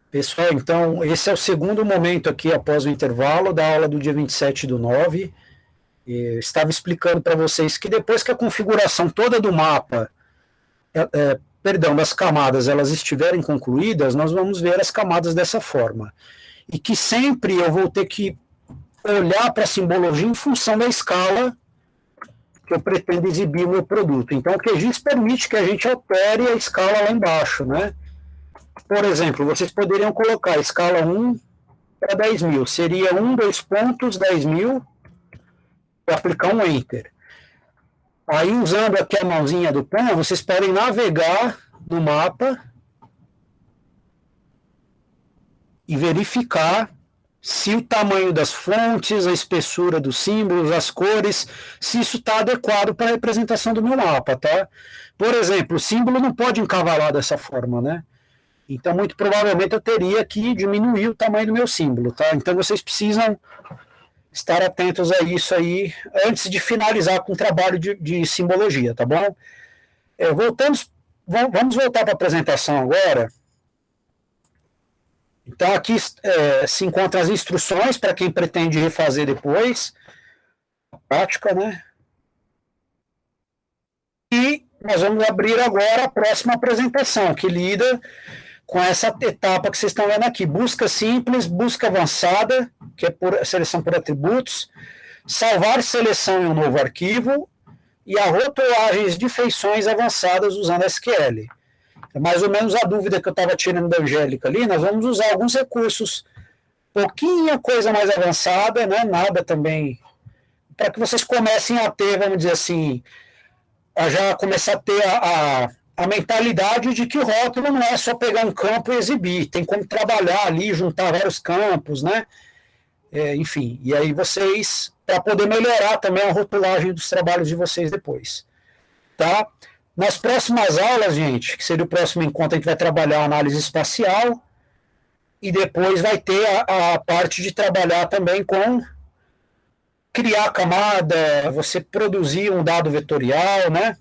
Pessoal, então, esse é o segundo momento aqui após o intervalo da aula do dia 27/9. Estava explicando para vocês que depois que a configuração toda do mapa, perdão, das camadas, elas estiverem concluídas, nós vamos ver as camadas dessa forma. E que sempre eu vou ter que olhar para a simbologia em função da escala que eu pretendo exibir o meu produto. Então, o QGIS permite que a gente altere a escala lá embaixo, né? Por exemplo, vocês poderiam colocar a escala 1 para 10.000. Seria 1, 2 pontos, 10.000, e aplicar um Enter. Aí, usando aqui a mãozinha do PAN, vocês podem navegar no mapa e verificar se o tamanho das fontes, a espessura dos símbolos, as cores, se isso está adequado para a representação do meu mapa, tá? Por exemplo, o símbolo não pode encavalar dessa forma, né? Então, muito provavelmente, eu teria que diminuir o tamanho do meu símbolo, tá? Então, vocês precisam estar atentos a isso aí antes de finalizar com o trabalho de simbologia, tá bom? Vamos voltar para a apresentação agora. Então, aqui se encontram as instruções para quem pretende refazer depois, a prática, né? E nós vamos abrir agora a próxima apresentação, que lida com essa etapa que vocês estão vendo aqui. Busca simples, busca avançada, que é seleção por atributos, salvar seleção em um novo arquivo e a rotulagens de feições avançadas usando SQL. É mais ou menos a dúvida que eu estava tirando da Angélica ali. Nós vamos usar alguns recursos, pouquinha coisa mais avançada, né? Nada também, para que vocês comecem a ter, vamos dizer assim, a já começar a ter a mentalidade de que o rótulo não é só pegar um campo e exibir, tem como trabalhar ali, juntar vários campos, né? Enfim, e aí vocês, para poder melhorar também a rotulagem dos trabalhos de vocês depois, tá? Nas próximas aulas, gente, que seria o próximo encontro, a gente vai trabalhar a análise espacial e depois vai ter a parte de trabalhar também com criar camada, você produzir um dado vetorial, né?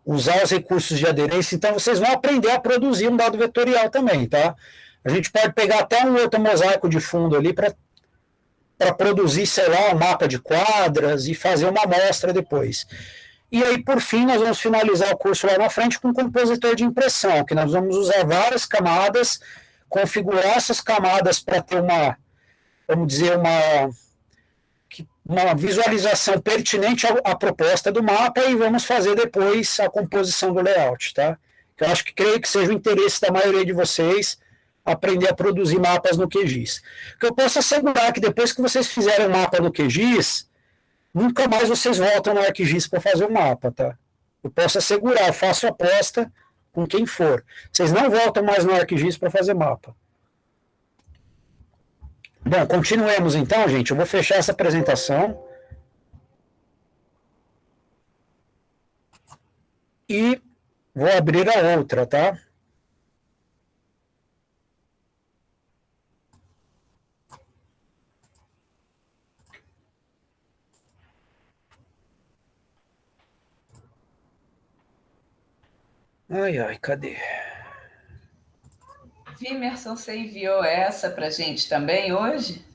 Usar os recursos de aderência. Então, vocês vão aprender a produzir um dado vetorial também, tá? A gente pode pegar até um outro mosaico de fundo ali para produzir, sei lá, um mapa de quadras e fazer uma amostra depois. E aí, por fim, nós vamos finalizar o curso lá na frente com um compositor de impressão, que nós vamos usar várias camadas, configurar essas camadas para ter uma, vamos dizer, uma visualização pertinente à proposta do mapa e vamos fazer depois a composição do layout, tá? Eu acho que creio que seja o interesse da maioria de vocês aprender a produzir mapas no QGIS. Que eu posso assegurar que depois que vocês fizerem um mapa no QGIS, nunca mais vocês voltam no ArcGIS para fazer o mapa, tá? Eu posso assegurar, faço aposta com quem for. Vocês não voltam mais no ArcGIS para fazer mapa. Bom, continuemos então, gente. Eu vou fechar essa apresentação. E vou abrir a outra, tá? Ai, cadê? Vimerson, você enviou essa para a gente também hoje?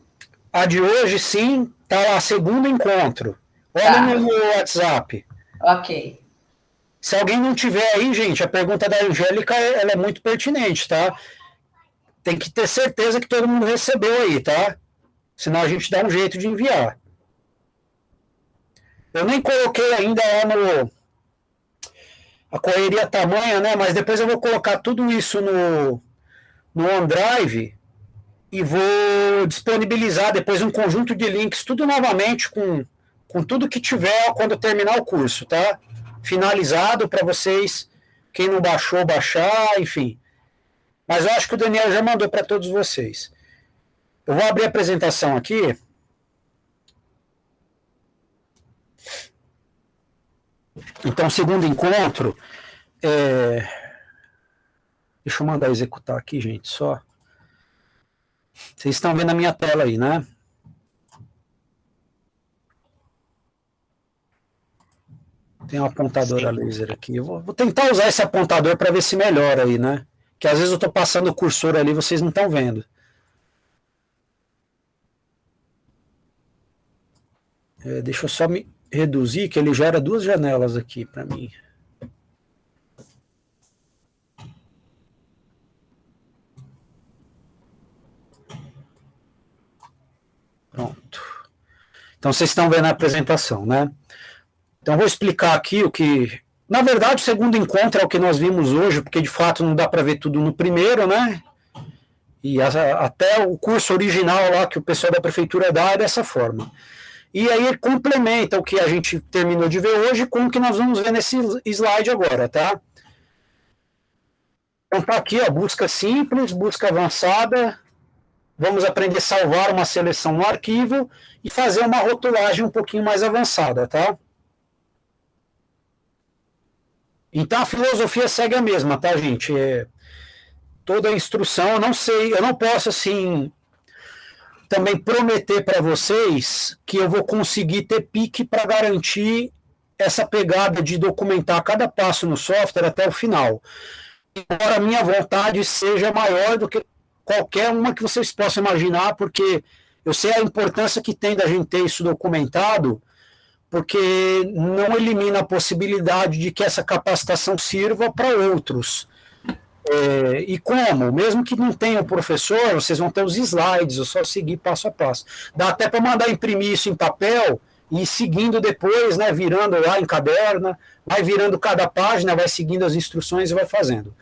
A de hoje, sim, tá lá, segundo encontro. Olha no WhatsApp. Ok. Se alguém não tiver aí, gente, a pergunta da Angélica ela é muito pertinente, tá? Tem que ter certeza que todo mundo recebeu aí, tá? Senão a gente dá um jeito de enviar. Eu nem coloquei ainda lá no... A correria tamanha, né? Mas depois eu vou colocar tudo isso no OneDrive e vou disponibilizar depois um conjunto de links, tudo novamente com tudo que tiver quando terminar o curso, tá? Finalizado para vocês, quem não baixou, baixar, enfim. Mas eu acho que o Daniel já mandou para todos vocês. Eu vou abrir a apresentação aqui. Então, segundo encontro, deixa eu mandar executar aqui, gente, só. Vocês estão vendo a minha tela aí, né? Tem um apontador a laser aqui. Eu vou tentar usar esse apontador para ver se melhora aí, né? que às vezes eu estou passando o cursor ali, vocês não estão vendo. Deixa eu só me reduzir, que ele gera duas janelas aqui para mim. Pronto. Então, vocês estão vendo a apresentação, né? Então, vou explicar aqui o que... Na verdade, o segundo encontro é o que nós vimos hoje, porque, de fato, não dá para ver tudo no primeiro, né? E até o curso original lá que o pessoal da prefeitura dá é dessa forma. E aí complementa o que a gente terminou de ver hoje com o que nós vamos ver nesse slide agora, tá? Então, tá aqui, ó, busca simples, busca avançada. Vamos aprender a salvar uma seleção no arquivo e fazer uma rotulagem um pouquinho mais avançada, tá? Então a filosofia segue a mesma, tá, gente? Toda a instrução, eu não sei, eu não posso, assim, também prometer para vocês que eu vou conseguir ter pique para garantir essa pegada de documentar cada passo no software até o final. Embora a minha vontade seja maior do que qualquer uma que vocês possam imaginar, porque eu sei a importância que tem da gente ter isso documentado, porque não elimina a possibilidade de que essa capacitação sirva para outros. E como? Mesmo que não tenha o professor, vocês vão ter os slides, é só seguir passo a passo. Dá até para mandar imprimir isso em papel e ir seguindo depois, né, virando lá em caderno, vai virando cada página, vai seguindo as instruções e vai fazendo.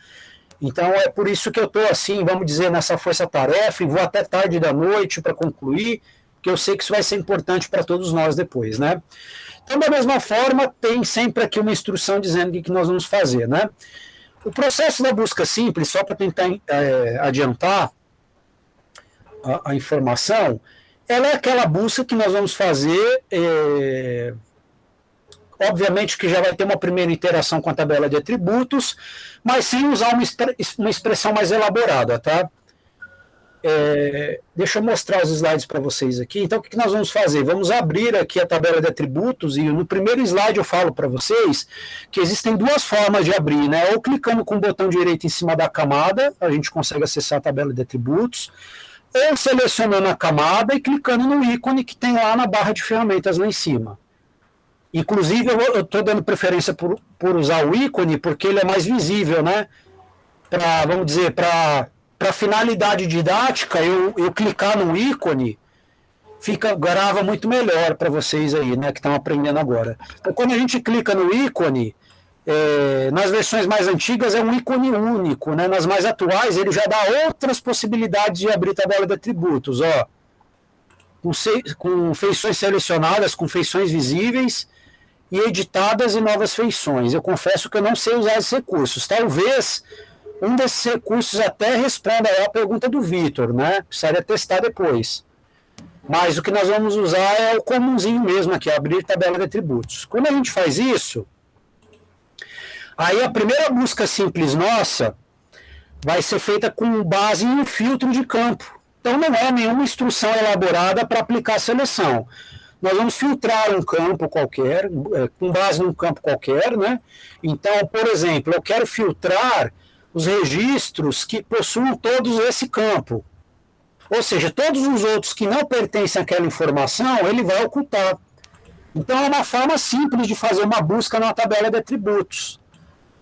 Então é por isso que eu estou assim, vamos dizer, nessa força-tarefa, e vou até tarde da noite para concluir, porque eu sei que isso vai ser importante para todos nós depois, né? Então, da mesma forma, tem sempre aqui uma instrução dizendo o que nós vamos fazer, né? O processo da busca simples, só para tentar adiantar a informação, ela é aquela busca que nós vamos fazer, obviamente que já vai ter uma primeira interação com a tabela de atributos, mas sem usar uma expressão mais elaborada, tá? Deixa eu mostrar os slides para vocês aqui. Então, o que nós vamos fazer? Vamos abrir aqui a tabela de atributos e no primeiro slide eu falo para vocês que existem duas formas de abrir, né? Ou clicando com o botão direito em cima da camada, a gente consegue acessar a tabela de atributos, ou selecionando a camada e clicando no ícone que tem lá na barra de ferramentas lá em cima. Inclusive, eu estou dando preferência por usar o ícone porque ele é mais visível, né? Vamos dizer, para finalidade didática, eu clicar no ícone, grava muito melhor para vocês aí, né, que estão aprendendo agora. Então, quando a gente clica no ícone, nas versões mais antigas é um ícone único, né? Nas mais atuais ele já dá outras possibilidades de abrir tabela de atributos, ó, com feições selecionadas, com feições visíveis e editadas e novas feições. Eu confesso que eu não sei usar esses recursos. Talvez um desses recursos até responda a pergunta do Vitor, né? Precisaria testar depois. Mas o que nós vamos usar é o comumzinho mesmo aqui, abrir tabela de atributos. Quando a gente faz isso, aí a primeira busca simples nossa vai ser feita com base em um filtro de campo. Então não é nenhuma instrução elaborada para aplicar a seleção. Nós vamos filtrar um campo qualquer, com base num campo qualquer, né? Então, por exemplo, eu quero filtrar os registros que possuam todos esse campo. Ou seja, todos os outros que não pertencem àquela informação, ele vai ocultar. Então, é uma forma simples de fazer uma busca na tabela de atributos.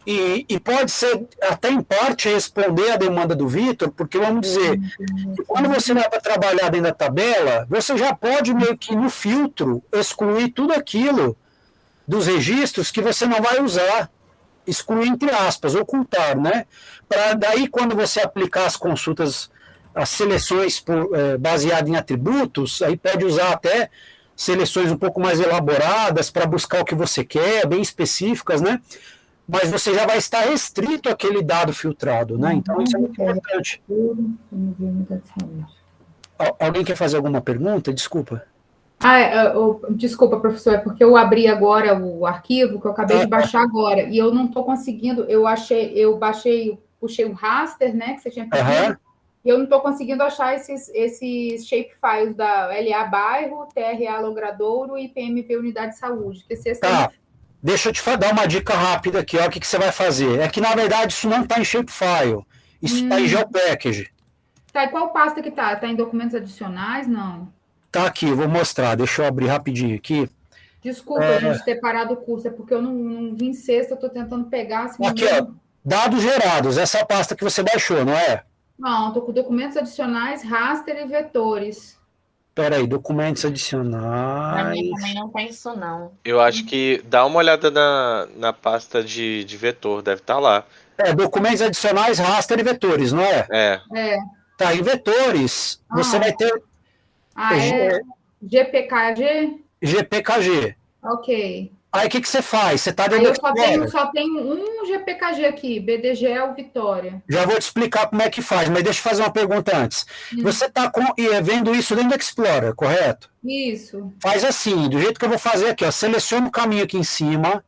E pode ser, até em parte, responder a demanda do Vitor, porque vamos dizer, que quando você vai para trabalhar dentro da tabela, você já pode meio que no filtro excluir tudo aquilo dos registros que você não vai usar. Excluir entre aspas, ocultar, né? Para daí, quando você aplicar as consultas, as seleções baseadas em atributos, aí pode usar até seleções um pouco mais elaboradas para buscar o que você quer, bem específicas, né? Mas você já vai estar restrito àquele dado filtrado, né? Então isso é muito importante. Alguém quer fazer alguma pergunta? Desculpa. Desculpa, professor, é porque eu abri agora o arquivo que eu acabei de baixar agora, e eu não estou conseguindo, puxei um raster, né, que você tinha pedido, e eu não estou conseguindo achar esses shapefiles da LA Bairro, TRA Logradouro e PMV Unidade de Saúde. Tá. Deixa eu te dar uma dica rápida aqui, ó, o que você vai fazer. É que, na verdade, isso não está em shapefile. Isso está em GeoPackage. Tá, e qual pasta que tá? Tá em documentos adicionais? Não. Tá aqui, vou mostrar. Deixa eu abrir rapidinho aqui. Desculpa a gente ter parado o curso, é porque eu não vim sexta, eu tô tentando pegar. Assim, Aqui, ó, dados gerados, essa pasta que você baixou, não é? Não, tô com documentos adicionais, raster e vetores. Espera aí, documentos Pra adicionais. mim também não tem isso, não. Eu acho que dá uma olhada na pasta de vetor, deve estar lá. Documentos adicionais, raster e vetores, não é? É. Tá, em vetores, você vai ter É GPKG? GPKG. Ok. Aí o que você faz? Você está Aí dentro eu do Explorer. só tenho um GPKG aqui, BDGL Vitória. Já vou te explicar como é que faz, mas deixa eu fazer uma pergunta antes. Você está vendo isso dentro do Explorer, correto? Isso. Faz assim, do jeito que eu vou fazer aqui, ó. Seleciona o caminho aqui em cima.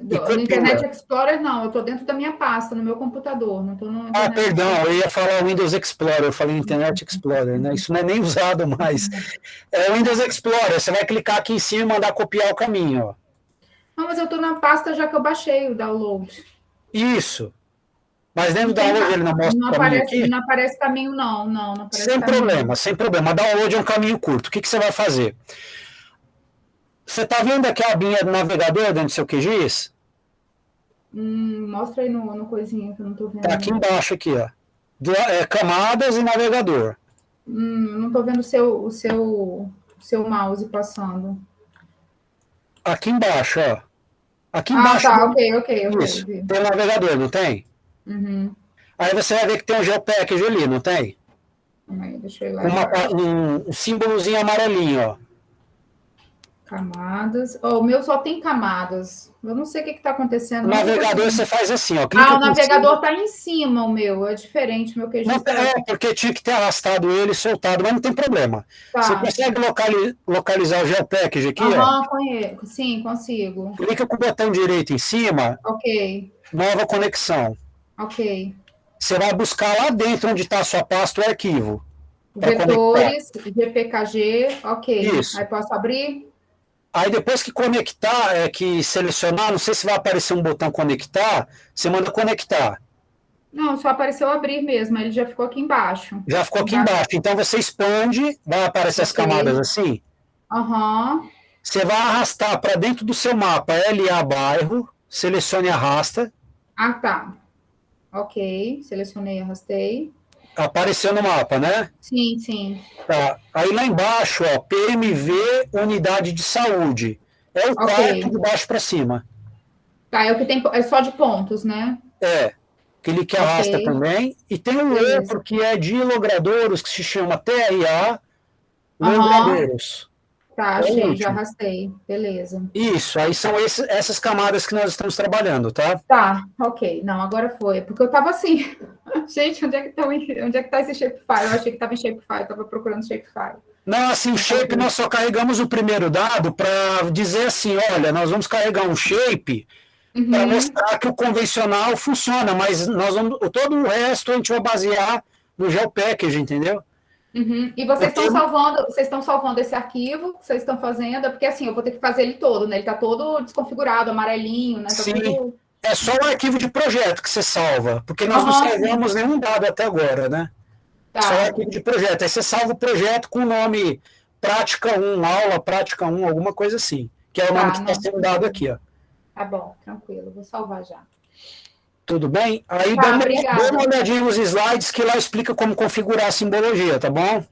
No Internet Explorer, não. Eu estou dentro da minha pasta, no meu computador. Não estou no Internet Perdão, eu ia falar Windows Explorer, eu falei Internet Explorer, né? Isso não é nem usado mais. É o Windows Explorer, você vai clicar aqui em cima e mandar copiar o caminho, ó. Não, mas eu estou na pasta já que eu baixei o download. Isso. Mas dentro do download ele não mostra não o caminho aparece, aqui? Não aparece caminho, não. Não aparece Sem caminho. problema, sem problema. Download é um caminho curto. O que você vai fazer? Você está vendo aqui a abinha do navegador dentro do seu QGIS? Mostra aí no coisinha que eu não estou vendo. Está aqui embaixo, aqui, ó. Camadas e navegador. Não estou vendo o seu mouse passando. Aqui embaixo, ó. Aqui embaixo. Tá, ok. Isso. Tem o navegador, não tem? Uhum. Aí você vai ver que tem um GeoPackage ali, não tem? Aí, deixa eu ir lá. Um símbolozinho amarelinho, ó. Camadas. O meu só tem camadas. Eu não sei o que está acontecendo. O navegador você faz assim, ó. O navegador está em cima, o meu. É diferente, o meu QGIS. Porque tinha que ter arrastado ele e soltado, mas não tem problema. Tá. Você consegue localizar o GeoPackage aqui, ó? Conheço. Sim, consigo. Clica com o botão direito em cima. Ok. Nova conexão. Ok. Você vai buscar lá dentro onde está a sua pasta o arquivo. Vetores, GPKG, ok. Isso. Aí posso abrir? Aí depois que conectar, que selecionar, não sei se vai aparecer um botão conectar, você manda conectar. Não, só apareceu abrir mesmo, ele já ficou aqui embaixo. Já ficou aqui embaixo. Então você expande, vai aparecer as camadas assim. Você vai arrastar para dentro do seu mapa LA bairro, selecione e arrasta. Tá. Ok, selecionei, arrastei. Apareceu no mapa, né? Sim. Tá. Aí lá embaixo, ó, PMV Unidade de Saúde. É o quarto de baixo para cima. Tá, é o que tem, é só de pontos, né? Clique arrasta também. E tem um outro que é de logradouros, que se chama TRA Logradouros. Tá, achei, já arrastei. Beleza. Isso, aí são essas camadas que nós estamos trabalhando, tá? Tá, ok. Não, agora foi. Porque eu tava assim, gente, onde é que tá esse shapefile? Eu achei que tava em shapefile, eu tava procurando shapefile. Não, assim, o shape nós só carregamos o primeiro dado para dizer assim, olha, nós vamos carregar um shape para mostrar que o convencional funciona, mas todo o resto a gente vai basear no GeoPackage, entendeu? E vocês estão salvando esse arquivo que vocês estão fazendo, porque assim, eu vou ter que fazer ele todo, né? Ele está todo desconfigurado, amarelinho, né? Sim, é só o arquivo de projeto que você salva, porque nós não salvamos nenhum dado até agora, né? Tá. Só o arquivo de projeto. Aí você salva o projeto com o nome Prática 1, aula Prática 1, alguma coisa assim, que é o nome que está sendo dado aqui, ó. Tá bom, tranquilo, vou salvar já. Tudo bem? Aí dá uma olhadinha nos slides que lá explica como configurar a simbologia, tá bom?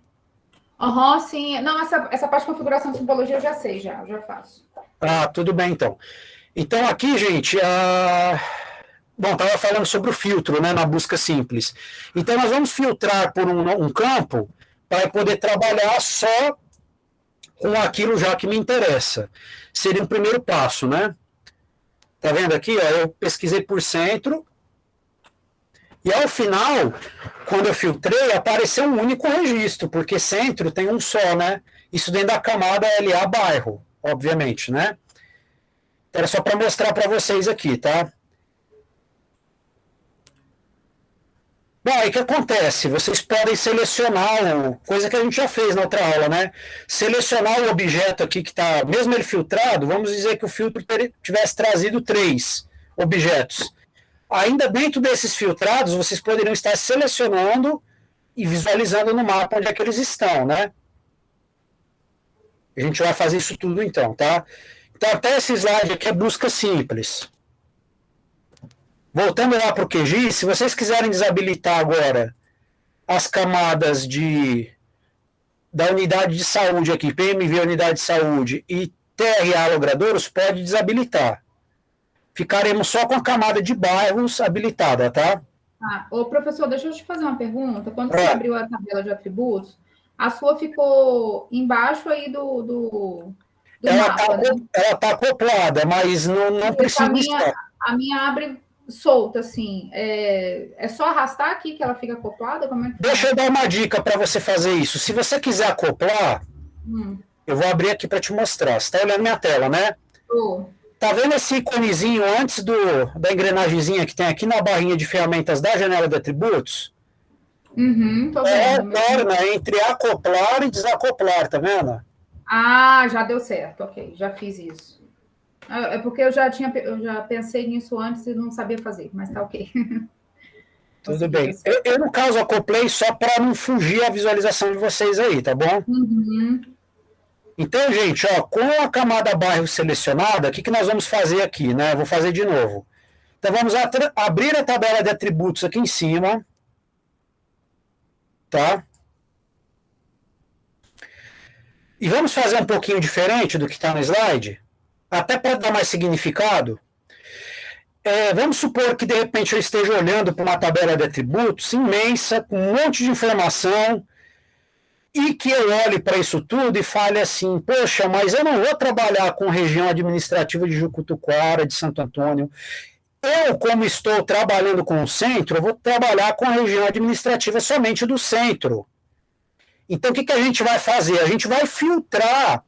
Sim. Não, essa parte de configuração de simbologia eu já sei, já faço. Tudo bem, então. Então, aqui, gente, bom, estava falando sobre o filtro, né, na busca simples. Então, nós vamos filtrar por um campo para poder trabalhar só com aquilo já que me interessa. Seria um primeiro passo, né? Tá vendo aqui? Ó, eu pesquisei por centro. E ao final, quando eu filtrei, apareceu um único registro, porque centro tem um só, né? Isso dentro da camada LA bairro, obviamente, né? Era só para mostrar para vocês aqui, tá? Bom, aí o que acontece? Vocês podem selecionar, coisa que a gente já fez na outra aula, né? Selecionar o objeto aqui que está, mesmo ele filtrado, vamos dizer que o filtro tivesse trazido 3 objetos. Ainda dentro desses filtrados, vocês poderiam estar selecionando e visualizando no mapa onde é que eles estão, né? A gente vai fazer isso tudo então, tá? Então, até esse slide aqui é busca simples. Voltando lá para o QGIS, se vocês quiserem desabilitar agora as camadas da unidade de saúde aqui, PMV unidade de saúde e TRA logradouros, pode desabilitar. Ficaremos só com a camada de bairros habilitada, tá? Ô, professor, deixa eu te fazer uma pergunta. Quando você abriu a tabela de atributos, a sua ficou embaixo aí do mapa, né? Ela está acoplada, mas não precisa estar. A minha abre solta, assim. É só arrastar aqui que ela fica acoplada? Como é que Deixa eu dar uma dica para você fazer isso. Se você quiser acoplar, eu vou abrir aqui para te mostrar. Você está olhando minha tela, né? Tá vendo esse iconezinho antes da engrenagemzinha que tem aqui na barrinha de ferramentas da janela de atributos? Tô vendo. Alterna entre acoplar e desacoplar, tá vendo? Ah, já deu certo, ok, já fiz isso. É porque eu já pensei nisso antes e não sabia fazer, mas tá ok. Tudo bem. Eu, no caso, acoplei só para não fugir a visualização de vocês aí, tá bom? Então, gente, ó, com a camada bairro selecionada, o que nós vamos fazer aqui, né? Vou fazer de novo. Então, vamos abrir a tabela de atributos aqui em cima. Tá? E vamos fazer um pouquinho diferente do que está no slide, até para dar mais significado. Vamos supor que, de repente, eu esteja olhando para uma tabela de atributos imensa, com um monte de informação, e que eu olhe para isso tudo e fale assim, poxa, mas eu não vou trabalhar com região administrativa de Jucutuquara, de Santo Antônio. Eu, como estou trabalhando com o centro, eu vou trabalhar com a região administrativa somente do centro. Então, o que a gente vai fazer? A gente vai filtrar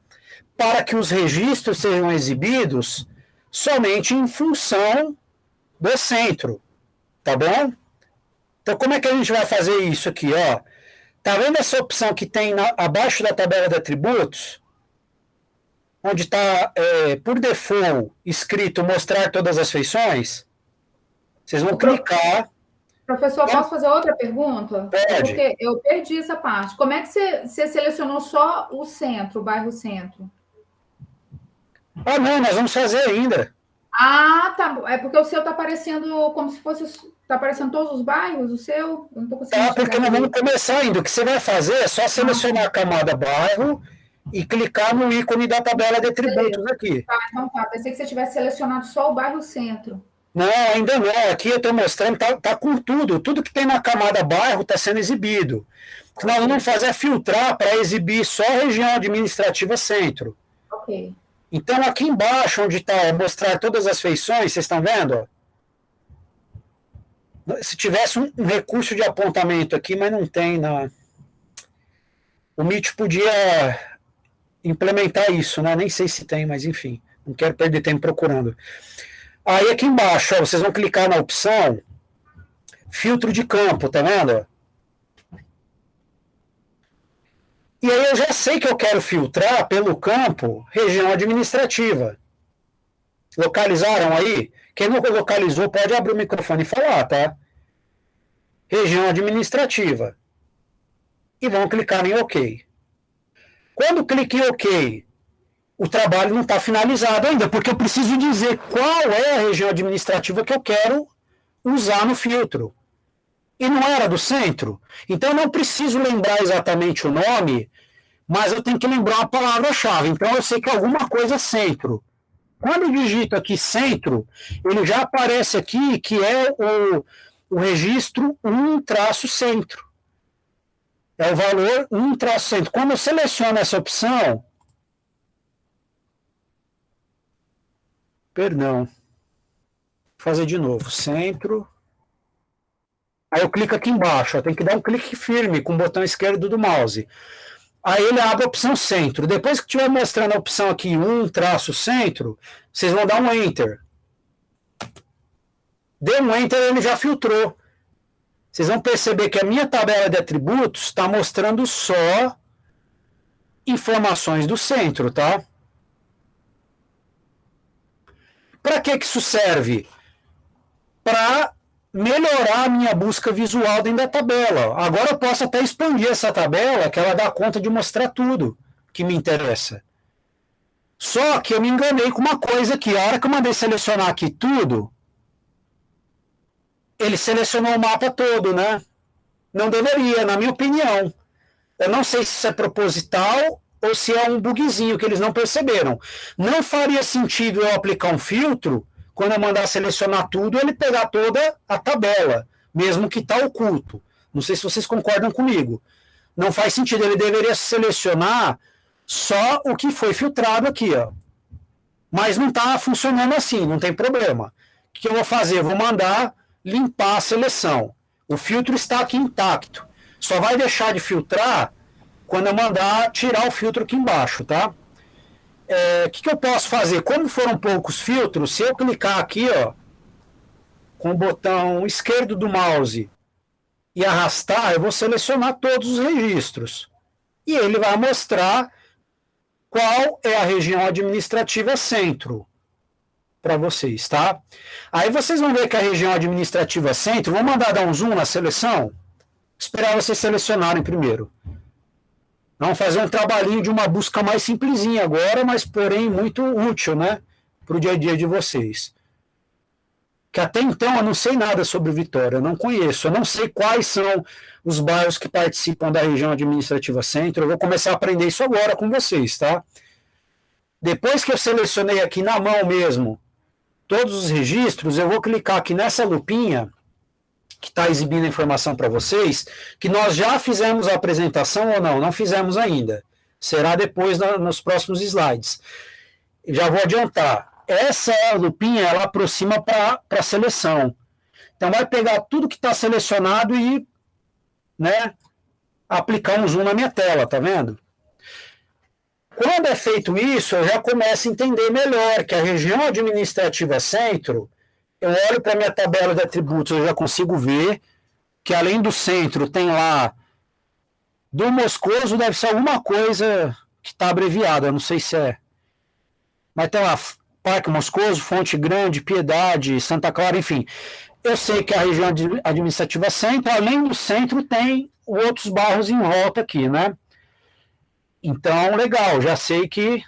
para que os registros sejam exibidos somente em função do centro, tá bom? Então, como é que a gente vai fazer isso aqui, ó? Tá vendo essa opção que tem abaixo da tabela de atributos? Onde está, por default, escrito mostrar todas as feições? Vocês vão clicar. Professor, posso fazer outra pergunta? Pode. Porque eu perdi essa parte. Como é que você selecionou só o centro, o bairro centro? Ah, não, nós vamos fazer ainda. Ah, tá. É porque o seu está aparecendo como se fosse... Está aparecendo todos os bairros, o seu? Eu não estou conseguindo. Tá, porque nós vamos começar ainda. O que você vai fazer é só selecionar a camada bairro e clicar no ícone da tabela de atributos aqui. Tá, então tá. Pensei que você tivesse selecionado só o bairro centro. Não, ainda não. Aqui eu estou mostrando, tá com tudo. Tudo que tem na camada bairro está sendo exibido. O que nós vamos fazer é filtrar para exibir só a região administrativa centro. Ok. Então, aqui embaixo, onde está mostrar todas as feições, vocês estão vendo? Se tivesse um recurso de apontamento aqui, mas não tem. O Meet podia implementar isso, né? Nem sei se tem, mas enfim. Não quero perder tempo procurando. Aí aqui embaixo, ó, vocês vão clicar na opção filtro de campo, tá vendo? E aí eu já sei que eu quero filtrar pelo campo região administrativa. Localizaram aí? Quem não localizou pode abrir o microfone e falar, tá? Região administrativa. E vão clicar em OK. Quando clique em OK, o trabalho não está finalizado ainda, porque eu preciso dizer qual é a região administrativa que eu quero usar no filtro. E não era do centro. Então eu não preciso lembrar exatamente o nome, mas eu tenho que lembrar uma palavra-chave. Então eu sei que alguma coisa é centro. Quando eu digito aqui centro, ele já aparece aqui que é o registro 1-centro. É o valor 1-centro. Quando eu seleciono essa opção, perdão, vou fazer de novo, centro. Aí eu clico aqui embaixo, ó, tem que dar um clique firme com o botão esquerdo do mouse. Aí ele abre a opção centro. Depois que estiver mostrando a opção aqui 1-centro, vocês vão dar um Enter. Deu um Enter, ele já filtrou. Vocês vão perceber que a minha tabela de atributos está mostrando só informações do centro, tá? Para que isso serve? para melhorar a minha busca visual dentro da tabela. Agora eu posso até expandir essa tabela, que ela dá conta de mostrar tudo que me interessa. Só que eu me enganei com uma coisa aqui. A hora que eu mandei selecionar aqui tudo, ele selecionou o mapa todo, né? Não deveria, na minha opinião. Eu não sei se isso é proposital ou se é um bugzinho que eles não perceberam. Não faria sentido eu aplicar um filtro, quando eu mandar selecionar tudo, ele pegar toda a tabela, mesmo que está oculto. Não sei se vocês concordam comigo. Não faz sentido, ele deveria selecionar só o que foi filtrado aqui, ó. Mas não está funcionando assim, não tem problema. O que eu vou fazer? Eu vou mandar limpar a seleção. O filtro está aqui intacto. Só vai deixar de filtrar quando eu mandar tirar o filtro aqui embaixo, tá? O que eu posso fazer? Como foram poucos filtros, se eu clicar aqui, ó, com o botão esquerdo do mouse e arrastar, eu vou selecionar todos os registros. E ele vai mostrar qual é a região administrativa centro para vocês, tá? Aí vocês vão ver que a região administrativa centro, vou mandar dar um zoom na seleção, esperar vocês selecionarem primeiro. Vamos fazer um trabalhinho de uma busca mais simplesinha agora, mas porém muito útil, né? Para o dia a dia de vocês. Que até então eu não sei nada sobre Vitória, eu não conheço, eu não sei quais são os bairros que participam da região administrativa centro, eu vou começar a aprender isso agora com vocês, tá? Depois que eu selecionei aqui na mão mesmo todos os registros, eu vou clicar aqui nessa lupinha que está exibindo a informação para vocês, que nós já fizemos a apresentação ou não? Não fizemos ainda. Será depois nos próximos slides. Já vou adiantar. Essa lupinha, ela aproxima para a seleção. Então, vai pegar tudo que está selecionado e, né, aplicar um zoom na minha tela, tá vendo? Quando é feito isso, eu já começo a entender melhor que a região administrativa centro, eu olho para a minha tabela de atributos, eu já consigo ver que além do centro tem lá do Moscoso, deve ser alguma coisa que está abreviada, não sei se é. Mas tem lá Parque Moscoso, Fonte Grande, Piedade, Santa Clara, enfim. Eu sei que a região administrativa centro, além do centro, tem outros bairros em volta aqui, né? Então, legal, já sei que,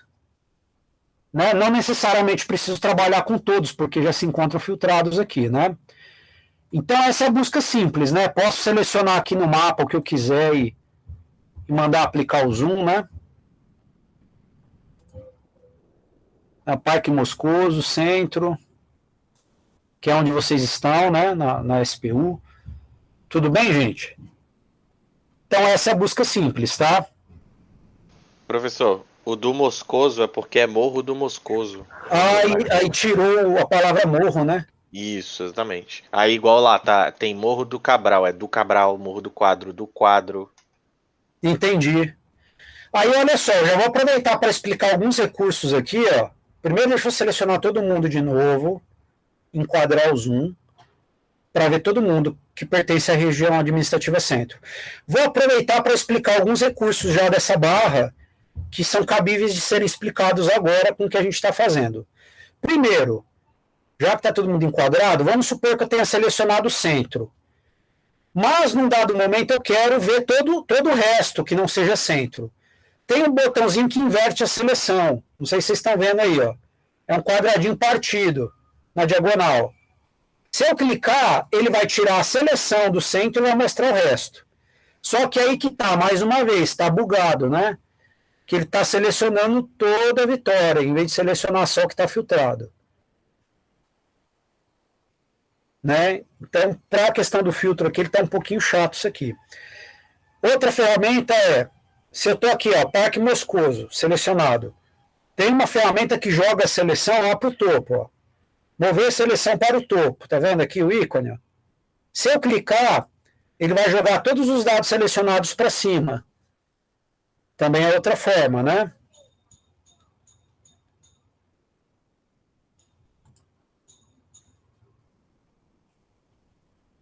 né, não necessariamente preciso trabalhar com todos, porque já se encontram filtrados aqui, né? Então, essa é a busca simples, né? Posso selecionar aqui no mapa o que eu quiser e mandar aplicar o zoom, né? Parque Moscoso, centro, que é onde vocês estão, né? Na SPU. Tudo bem, gente? Então, essa é a busca simples, tá? Professor, o do Moscoso é porque é Morro do Moscoso. Aí tirou a palavra morro, né? Isso, exatamente. Aí igual lá, tá, tem Morro do Cabral, é do Cabral, Morro do Quadro. Entendi. Aí, olha só, eu já vou aproveitar para explicar alguns recursos aqui, ó. Primeiro, deixa eu selecionar todo mundo de novo, enquadrar o zoom, para ver todo mundo que pertence à região administrativa centro. Vou aproveitar para explicar alguns recursos já dessa barra, que são cabíveis de serem explicados agora com o que a gente está fazendo. Primeiro, já que está todo mundo enquadrado, vamos supor que eu tenha selecionado o centro. Mas, num dado momento, eu quero ver todo o resto que não seja centro. Tem um botãozinho que inverte a seleção. Não sei se vocês estão vendo aí, ó. É um quadradinho partido na diagonal. Se eu clicar, ele vai tirar a seleção do centro e vai mostrar o resto. Só que aí que tá, mais uma vez, está bugado, né? Que ele está selecionando toda a Vitória, em vez de selecionar só o que está filtrado. Né? Então, para a questão do filtro aqui, ele está um pouquinho chato isso aqui. Outra ferramenta é, se eu estou aqui, ó, Parque Moscoso, selecionado, tem uma ferramenta que joga a seleção lá para o topo, ó. Mover a seleção para o topo, tá vendo aqui o ícone? Ó? Se eu clicar, ele vai jogar todos os dados selecionados para cima. Também é outra forma, né?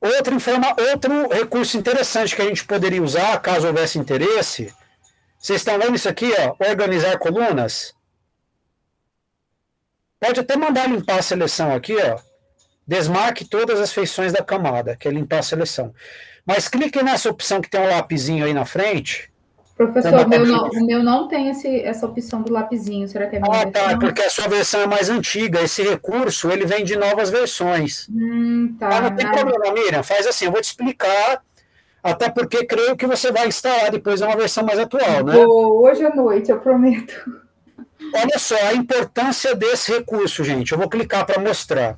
Outro recurso interessante que a gente poderia usar, caso houvesse interesse, vocês estão vendo isso aqui, ó, organizar colunas? Pode até mandar limpar a seleção aqui, ó. Desmarque todas as feições da camada, que é limpar a seleção. Mas clique nessa opção que tem um lapisinho aí na frente. Professor, o meu não tem essa opção do lapisinho. Será que é a minha versão? Tá, porque a sua versão é mais antiga. Esse recurso, ele vem de novas versões. Tá. Mas não tem problema, Miriam. Faz assim, eu vou te explicar, até porque creio que você vai instalar depois uma versão mais atual, né? Hoje à noite, eu prometo. Olha só a importância desse recurso, gente. Eu vou clicar para mostrar.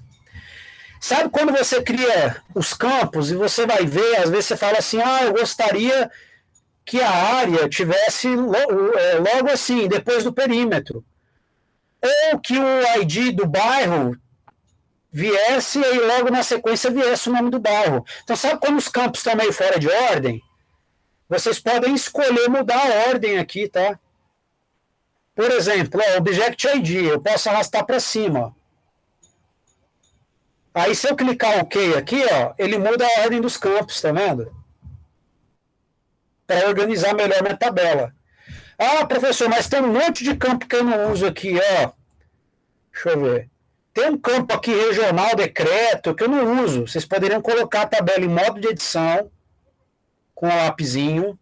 Sabe quando você cria os campos e você vai ver, às vezes você fala assim, eu gostaria que a área tivesse logo assim, depois do perímetro. Ou que o ID do bairro viesse e logo na sequência viesse o nome do bairro. Então, sabe quando os campos estão meio fora de ordem? Vocês podem escolher mudar a ordem aqui, tá? Por exemplo, Object ID, eu posso arrastar para cima. Aí, se eu clicar OK aqui, ele muda a ordem dos campos, tá vendo? Para organizar melhor minha tabela. Professor, mas tem um monte de campo que eu não uso aqui, Deixa eu ver. Tem um campo aqui regional, decreto, que eu não uso. Vocês poderiam colocar a tabela em modo de edição, com o lapisinho.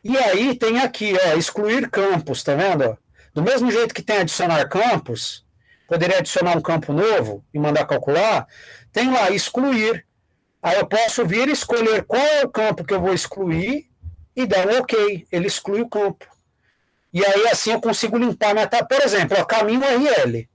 E aí tem aqui, excluir campos, tá vendo? Do mesmo jeito que tem adicionar campos, poderia adicionar um campo novo e mandar calcular, tem lá excluir. Aí eu posso vir e escolher qual é o campo que eu vou excluir e dar um OK. Ele exclui o campo. E aí assim eu consigo limpar minha tabela. Por exemplo, caminho RL.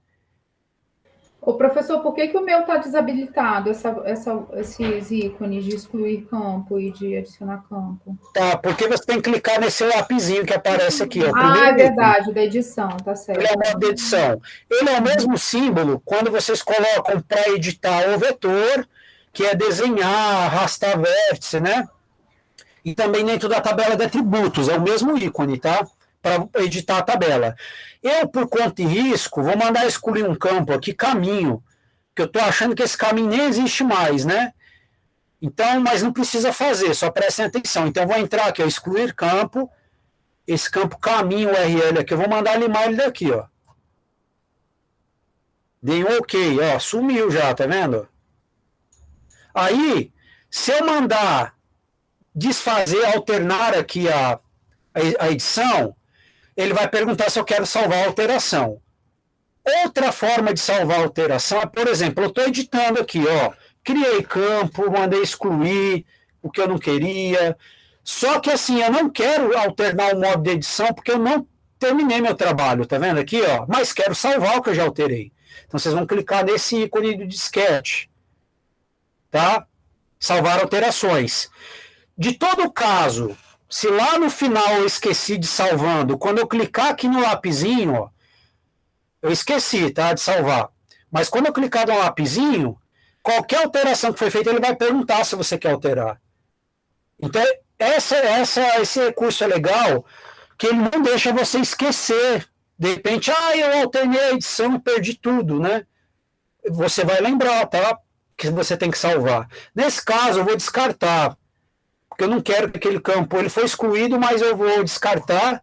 Ô, professor, por que o meu está desabilitado, esses ícones de excluir campo e de adicionar campo? Tá, porque você tem que clicar nesse lapisinho que aparece aqui. É verdade, da edição, tá certo. Ele é o modo de edição. Ele é o mesmo símbolo quando vocês colocam para editar o vetor, que é desenhar, arrastar vértice, né? E também dentro da tabela de atributos, é o mesmo ícone, tá? Para editar a tabela. Eu, por conta e risco, vou mandar excluir um campo aqui, caminho, que eu estou achando que esse caminho nem existe mais, né? Então, mas não precisa fazer, só prestem atenção. Então, eu vou entrar aqui, excluir campo, esse campo caminho URL aqui, eu vou mandar limar ele daqui, Dei um OK, sumiu já, tá vendo? Aí, se eu mandar desfazer, alternar aqui a edição, ele vai perguntar se eu quero salvar a alteração. Outra forma de salvar a alteração é, por exemplo, eu estou editando aqui, criei campo, mandei excluir o que eu não queria, só que assim, eu não quero alternar o modo de edição porque eu não terminei meu trabalho, tá vendo aqui, mas quero salvar o que eu já alterei. Então vocês vão clicar nesse ícone do disquete, tá? Salvar alterações. De todo caso, se lá no final eu esqueci de salvando, quando eu clicar aqui no lapisinho, eu esqueci, tá, de salvar. Mas quando eu clicar no lapisinho, qualquer alteração que foi feita, ele vai perguntar se você quer alterar. Então, esse recurso é legal, que ele não deixa você esquecer. De repente, eu alternei a edição e perdi tudo, né? Você vai lembrar, tá? Que você tem que salvar. Nesse caso, eu vou descartar. Porque eu não quero que aquele campo, ele foi excluído, mas eu vou descartar.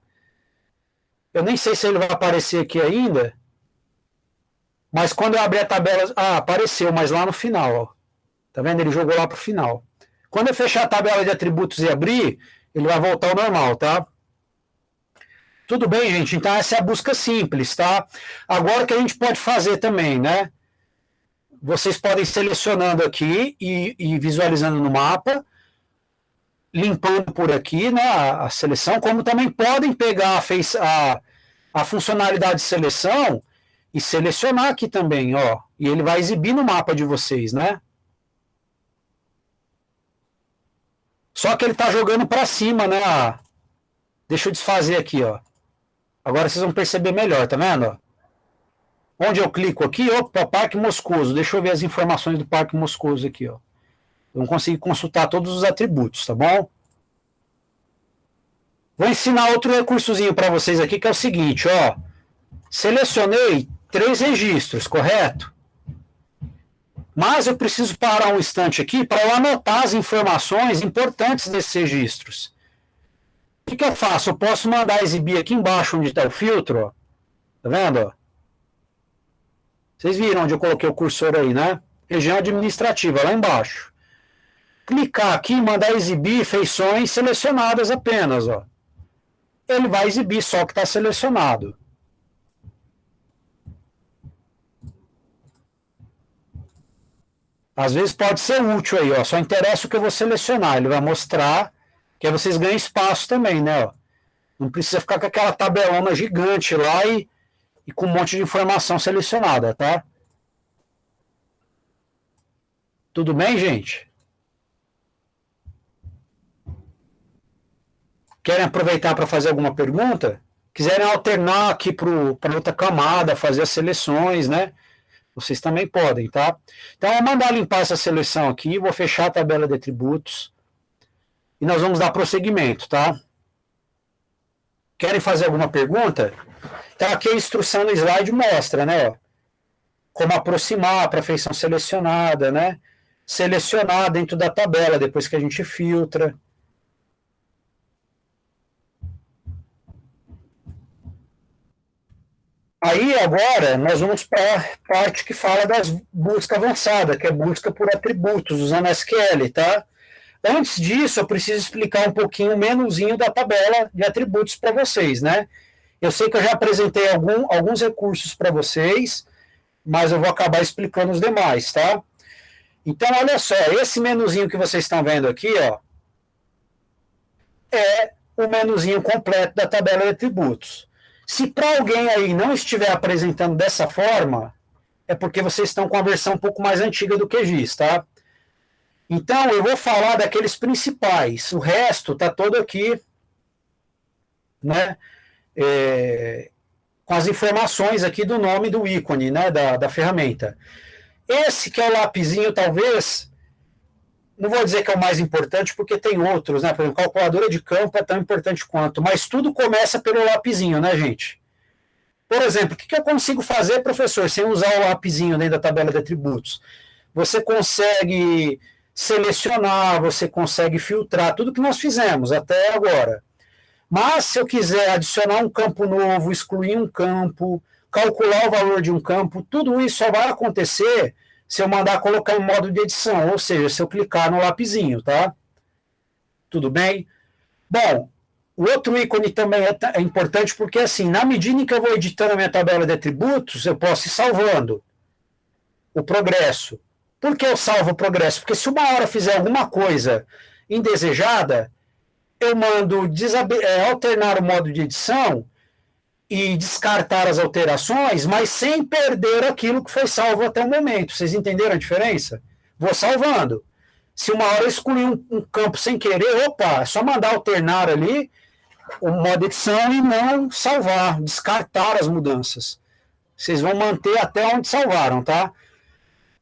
Eu nem sei se ele vai aparecer aqui ainda. Mas quando eu abrir a tabela, apareceu, mas lá no final, Tá vendo? Ele jogou lá para o final. Quando eu fechar a tabela de atributos e abrir, ele vai voltar ao normal, tá? Tudo bem, gente? Então essa é a busca simples, tá? Agora o que a gente pode fazer também, né? Vocês podem ir selecionando aqui e visualizando no mapa, limpando por aqui, né, a seleção, como também podem pegar a funcionalidade de seleção e selecionar aqui também, e ele vai exibir no mapa de vocês, né? Só que ele está jogando para cima, né? Deixa eu desfazer aqui, Agora vocês vão perceber melhor, tá vendo? Onde eu clico aqui, Parque Moscoso. Deixa eu ver as informações do Parque Moscoso aqui, Eu não consegui consultar todos os atributos, tá bom? Vou ensinar outro recursozinho para vocês aqui, que é o seguinte, Selecionei 3 registros, correto? Mas eu preciso parar um instante aqui para eu anotar as informações importantes desses registros. O que eu faço? Eu posso mandar exibir aqui embaixo onde está o filtro, Tá vendo, Vocês viram onde eu coloquei o cursor aí, né? região administrativa, lá embaixo. Clicar aqui e mandar exibir feições selecionadas apenas, ó. Ele vai exibir só o que está selecionado. Às vezes pode ser útil aí, ó. Só interessa o que eu vou selecionar. Ele vai mostrar que aí vocês ganham espaço também, né? Ó. Não precisa ficar com aquela tabelona gigante lá e com um monte de informação selecionada, tá? Tudo bem, gente? Querem aproveitar para fazer alguma pergunta? Quiserem alternar aqui para outra camada, fazer as seleções, né? Vocês também podem, tá? Então, eu vou mandar limpar essa seleção aqui, vou fechar a tabela de atributos e nós vamos dar prosseguimento, tá? Querem fazer alguma pergunta? Então, aqui a instrução no slide mostra, né? Ó, como aproximar para a feição selecionada, né? Selecionar dentro da tabela depois que a gente filtra. Aí, agora, nós vamos para a parte que fala das busca avançada, que é busca por atributos, usando SQL, tá? Antes disso, eu preciso explicar um pouquinho o menuzinho da tabela de atributos para vocês, né? Eu sei que eu já apresentei alguns recursos para vocês, mas eu vou acabar explicando os demais, tá? Então, olha só, esse menuzinho que vocês estão vendo aqui, ó, é o menuzinho completo da tabela de atributos. Se para alguém aí não estiver apresentando dessa forma, é porque vocês estão com a versão um pouco mais antiga do QGIS, tá? Então, eu vou falar daqueles principais. O resto está todo aqui, né? Com as informações aqui do nome do ícone, né? Da ferramenta. Esse que é o lapisinho, talvez, não vou dizer que é o mais importante, porque tem outros, né? Por exemplo, calculadora de campo é tão importante quanto, mas tudo começa pelo lapisinho, né, gente? Por exemplo, o que eu consigo fazer, professor, sem usar o lapisinho dentro da tabela de atributos? Você consegue selecionar, você consegue filtrar, tudo que nós fizemos até agora. Mas, se eu quiser adicionar um campo novo, excluir um campo, calcular o valor de um campo, tudo isso só vai acontecer se eu mandar colocar em modo de edição, ou seja, se eu clicar no lapisinho, tá? Tudo bem? Bom, o outro ícone também é importante porque, assim, na medida em que eu vou editando a minha tabela de atributos, eu posso ir salvando o progresso. Por que eu salvo o progresso? Porque se uma hora eu fizer alguma coisa indesejada, eu mando alternar o modo de edição e descartar as alterações, mas sem perder aquilo que foi salvo até o momento. Vocês entenderam a diferença? Vou salvando. Se uma hora eu excluir um campo sem querer, opa, é só mandar alternar ali o modo edição e não salvar, descartar as mudanças. Vocês vão manter até onde salvaram, tá?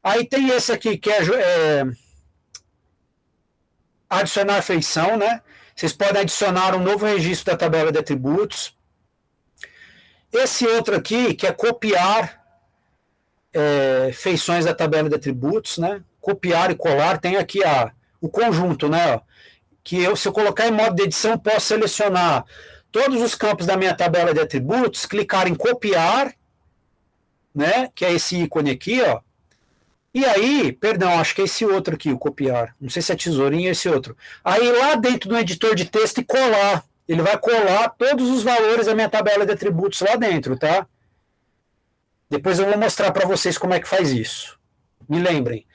Aí tem esse aqui que é adicionar feição, né? Vocês podem adicionar um novo registro da tabela de atributos. Esse outro aqui, que é copiar feições da tabela de atributos, né? Copiar e colar, tem aqui o conjunto, né? Que se eu colocar em modo de edição, eu posso selecionar todos os campos da minha tabela de atributos, clicar em copiar, né? Que é esse ícone aqui, ó. E aí, perdão, acho que é esse outro aqui, o copiar. Não sei se é tesourinha ou esse outro. Aí lá dentro do editor de texto e colar. Ele vai colar todos os valores da minha tabela de atributos lá dentro, tá? Depois eu vou mostrar para vocês como é que faz isso. Me lembrem.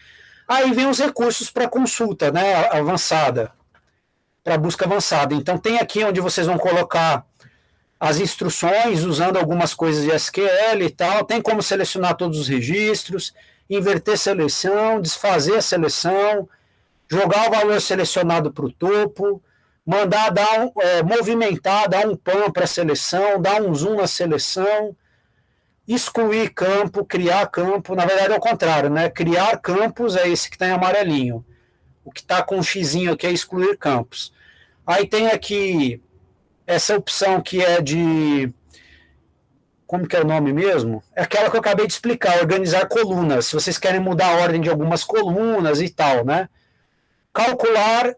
Aí vem os recursos para consulta, né? Avançada. Para busca avançada. Então tem aqui onde vocês vão colocar as instruções, usando algumas coisas de SQL e tal. Tem como selecionar todos os registros, inverter seleção, desfazer a seleção, jogar o valor selecionado para o topo, mandar movimentar, dar um pan para a seleção, dar um zoom na seleção, excluir campo, criar campo. Na verdade é o contrário, né? Criar campos é esse que está em amarelinho. O que está com um xizinho aqui é excluir campos. Aí tem aqui essa opção que é de... Como que é o nome mesmo? É aquela que eu acabei de explicar, organizar colunas. Se vocês querem mudar a ordem de algumas colunas e tal, né? Calcular...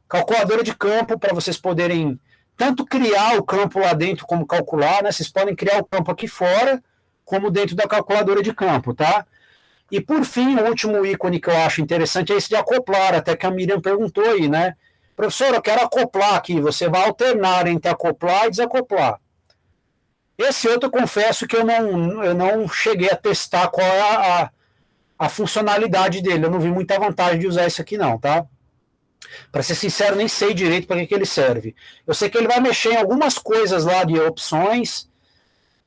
calculadora de campo, para vocês poderem tanto criar o campo lá dentro como calcular, né? Vocês podem criar o campo aqui fora, como dentro da calculadora de campo, tá? E, por fim, o último ícone que eu acho interessante é esse de acoplar, até que a Miriam perguntou aí, né? Professor, eu quero acoplar aqui. Você vai alternar entre acoplar e desacoplar. Esse outro, eu confesso que eu não cheguei a testar qual é a funcionalidade dele. Eu não vi muita vantagem de usar isso aqui, não, tá? Para ser sincero, nem sei direito para que ele serve. Eu sei que ele vai mexer em algumas coisas lá de opções,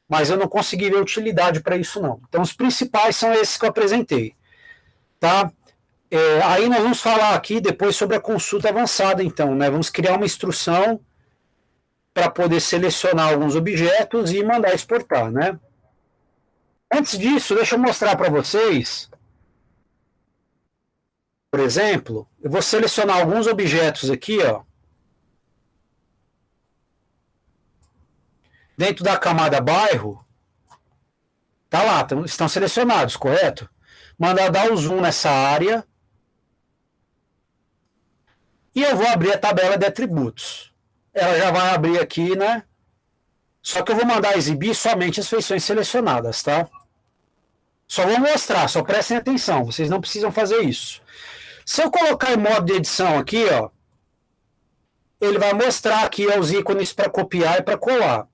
mas eu não consegui ver utilidade para isso, não. Então, os principais são esses que eu apresentei. Tá? Aí nós vamos falar aqui depois sobre a consulta avançada, então, né? Vamos criar uma instrução para poder selecionar alguns objetos e mandar exportar, né? Antes disso, deixa eu mostrar para vocês, por exemplo, eu vou selecionar alguns objetos aqui, ó, dentro da camada bairro, tá lá, estão selecionados, correto? Mandar dar o zoom nessa área e eu vou abrir a tabela de atributos. Ela já vai abrir aqui, né? Só que eu vou mandar exibir somente as feições selecionadas, tá? Só vou mostrar, só prestem atenção, vocês não precisam fazer isso. Se eu colocar em modo de edição aqui, ó, ele vai mostrar aqui os ícones para copiar e para colar.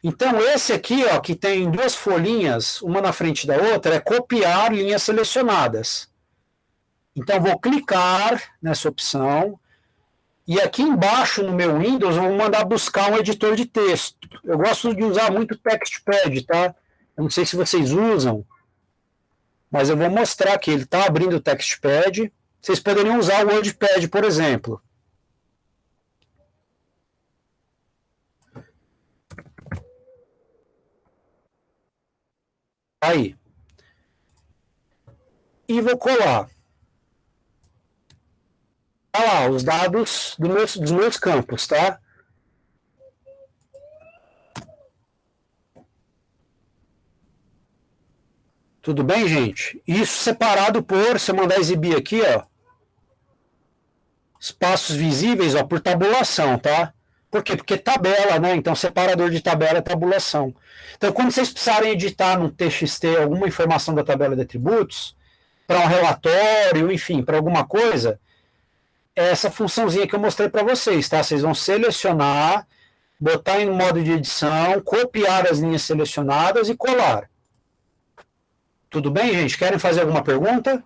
Então, esse aqui, ó, que tem duas folhinhas, uma na frente da outra, é copiar linhas selecionadas. Então, vou clicar nessa opção. E aqui embaixo no meu Windows, eu vou mandar buscar um editor de texto. Eu gosto de usar muito o TextPad, tá? Eu não sei se vocês usam, mas eu vou mostrar aqui. Ele está abrindo o TextPad. Vocês poderiam usar o WordPad, por exemplo. Aí. E vou colar. Olha lá, os dados dos meus campos, tá? Tudo bem, gente? Isso separado por, se eu mandar exibir aqui, ó, espaços visíveis, ó, por tabulação, tá? Por quê? Porque tabela, né? Então, separador de tabela é tabulação. Então, quando vocês precisarem editar no TXT alguma informação da tabela de atributos, para um relatório, enfim, para alguma coisa, é essa funçãozinha que eu mostrei para vocês, tá? Vocês vão selecionar, botar em modo de edição, copiar as linhas selecionadas e colar. Tudo bem, gente? Querem fazer alguma pergunta?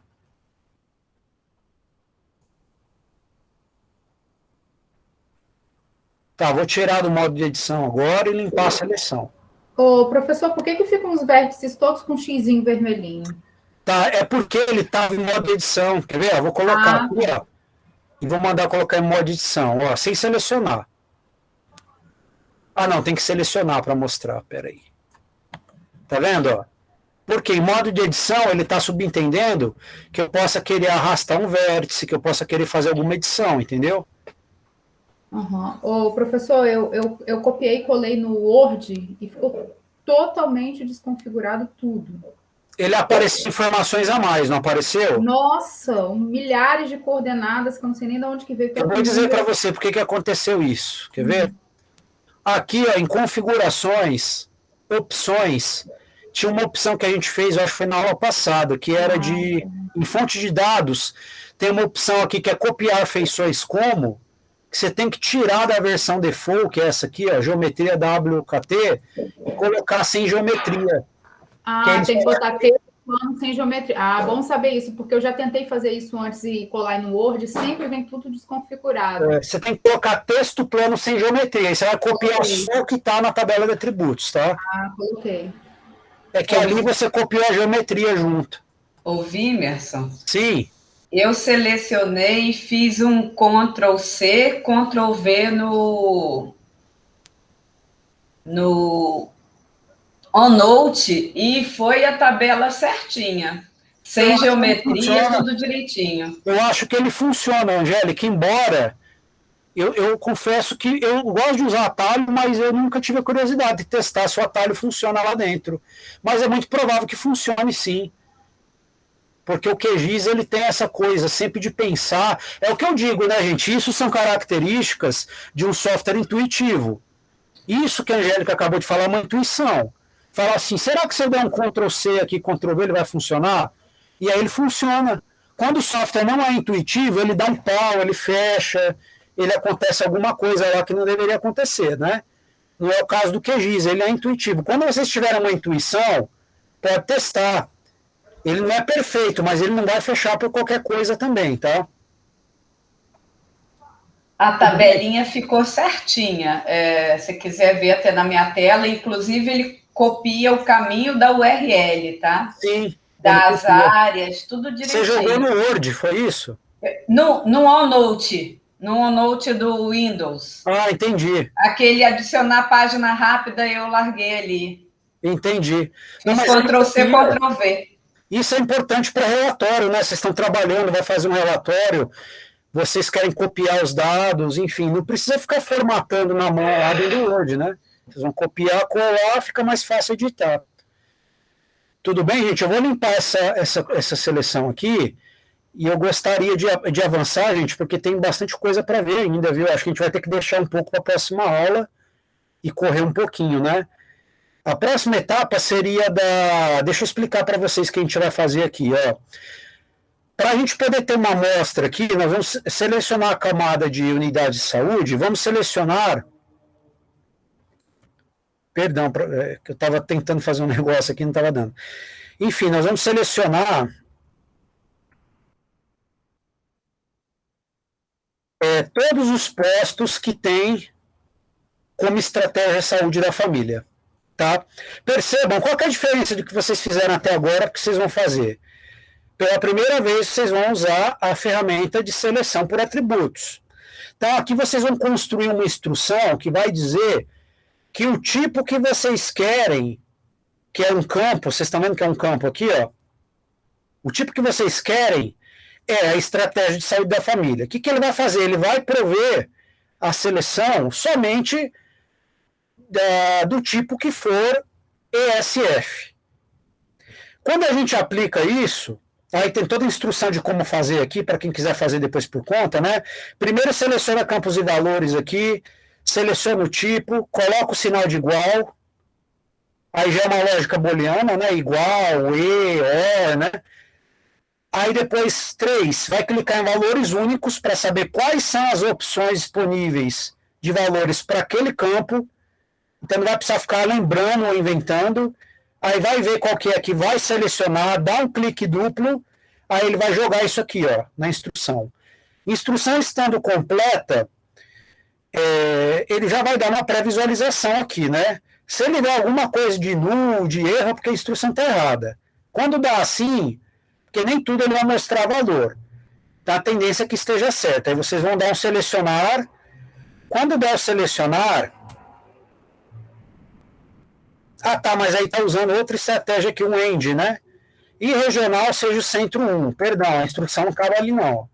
Tá, vou tirar do modo de edição agora e limpar a seleção. Ô, professor, por que ficam os vértices todos com xizinho vermelhinho? Tá, é porque ele estava em modo de edição. Quer ver? Eu vou colocar aqui, ó. E vou mandar colocar em modo de edição, ó, sem selecionar. Ah, não, tem que selecionar para mostrar, peraí. Tá vendo, ó? Porque em modo de edição ele está subentendendo que eu possa querer arrastar um vértice, que eu possa querer fazer alguma edição, entendeu? Uhum. Ô, professor, eu copiei e colei no Word e ficou totalmente desconfigurado tudo. Ele apareceu informações a mais, não apareceu? Nossa, milhares de coordenadas que eu não sei nem de onde que veio. Eu vou dizer para você por que aconteceu isso. Quer ver? Aqui, ó, em configurações, opções, tinha uma opção que a gente fez, eu acho que foi na aula passada, que era em fonte de dados, tem uma opção aqui que é copiar feições como, que você tem que tirar da versão default, que é essa aqui, ó, geometria WKT, e colocar sem geometria. Tem que botar texto plano sem geometria. Ah, bom saber isso, porque eu já tentei fazer isso antes e colar no Word, sempre vem tudo desconfigurado. Você tem que colocar texto plano sem geometria, aí você vai copiar só o que está na tabela de atributos, tá? Ah, coloquei. É que ali você copiou a geometria junto. Ouvi, Emerson? Sim. Eu selecionei e fiz um Ctrl+C, Ctrl+V no OneNote e foi a tabela certinha. Sem geometria, tudo direitinho. Eu acho que ele funciona, Angélica, embora eu confesso que eu gosto de usar atalho, mas eu nunca tive a curiosidade de testar se o atalho funciona lá dentro. Mas é muito provável que funcione sim. Porque o QGIS ele tem essa coisa sempre de pensar. É o que eu digo, né, gente? Isso são características de um software intuitivo. Isso que a Angélica acabou de falar é uma intuição. Falar assim, será que se eu der um Ctrl+C aqui, Ctrl+V, ele vai funcionar? E aí ele funciona. Quando o software não é intuitivo, ele dá um pau, ele fecha, ele acontece alguma coisa lá que não deveria acontecer, né? Não é o caso do QGIS, ele é intuitivo. Quando vocês tiverem uma intuição, pode testar. Ele não é perfeito, mas ele não vai fechar por qualquer coisa também, tá? A tabelinha ficou certinha. Se quiser ver até na minha tela, inclusive ele copia o caminho da URL, tá? Sim. Das áreas, tudo Você direitinho. jogou no Word, foi isso? No OneNote. No OneNote do Windows. Ah, entendi. Aquele adicionar página rápida, eu larguei ali. Entendi. Fiz Ctrl+C, Ctrl+V. Isso é importante para relatório, né? Vocês estão trabalhando, vai fazer um relatório, vocês querem copiar os dados, enfim, não precisa ficar formatando na mão lá dentro do Word, né? Vocês vão copiar, colar, fica mais fácil editar. Tudo bem, gente? Eu vou limpar essa seleção aqui e eu gostaria de avançar, gente, porque tem bastante coisa para ver ainda, viu? Acho que a gente vai ter que deixar um pouco para a próxima aula e correr um pouquinho, né? A próxima etapa seria da... Deixa eu explicar para vocês o que a gente vai fazer aqui, ó. Para a gente poder ter uma amostra aqui, nós vamos selecionar a camada de unidade de saúde, vamos selecionar... Perdão, que eu estava tentando fazer um negócio aqui e não estava dando. Enfim, nós vamos selecionar todos os postos que tem como estratégia de saúde da família. Tá? Percebam qual é a diferença do que vocês fizeram até agora que vocês vão fazer. Pela primeira vez, vocês vão usar a ferramenta de seleção por atributos. Então, aqui vocês vão construir uma instrução que vai dizer que o tipo que vocês querem, que é um campo, vocês estão vendo que é um campo aqui, ó, o tipo que vocês querem é a estratégia de saúde da família. O que ele vai fazer? Ele vai prover a seleção somente do tipo que for ESF. Quando a gente aplica isso, aí tem toda a instrução de como fazer aqui, para quem quiser fazer depois por conta, né? Primeiro seleciona campos e valores aqui, seleciona o tipo, coloca o sinal de igual, aí já é uma lógica booleana, né? Igual, or, né? Aí depois, 3, vai clicar em valores únicos para saber quais são as opções disponíveis de valores para aquele campo. Então não vai precisar ficar lembrando ou inventando. Aí vai ver qual que é que vai selecionar, dá um clique duplo, aí ele vai jogar isso aqui, ó, na instrução. Instrução estando completa, ele já vai dar uma pré-visualização aqui, né? Se ele der alguma coisa de null, de erro, é porque a instrução está errada. Quando dá assim, porque nem tudo ele vai mostrar valor. Então a tendência é que esteja certa. Aí vocês vão dar um selecionar. Quando der o selecionar... Ah, tá, mas aí está usando outra estratégia aqui, um end, né? E regional seja o centro 1. Perdão, a instrução não cabe ali, não.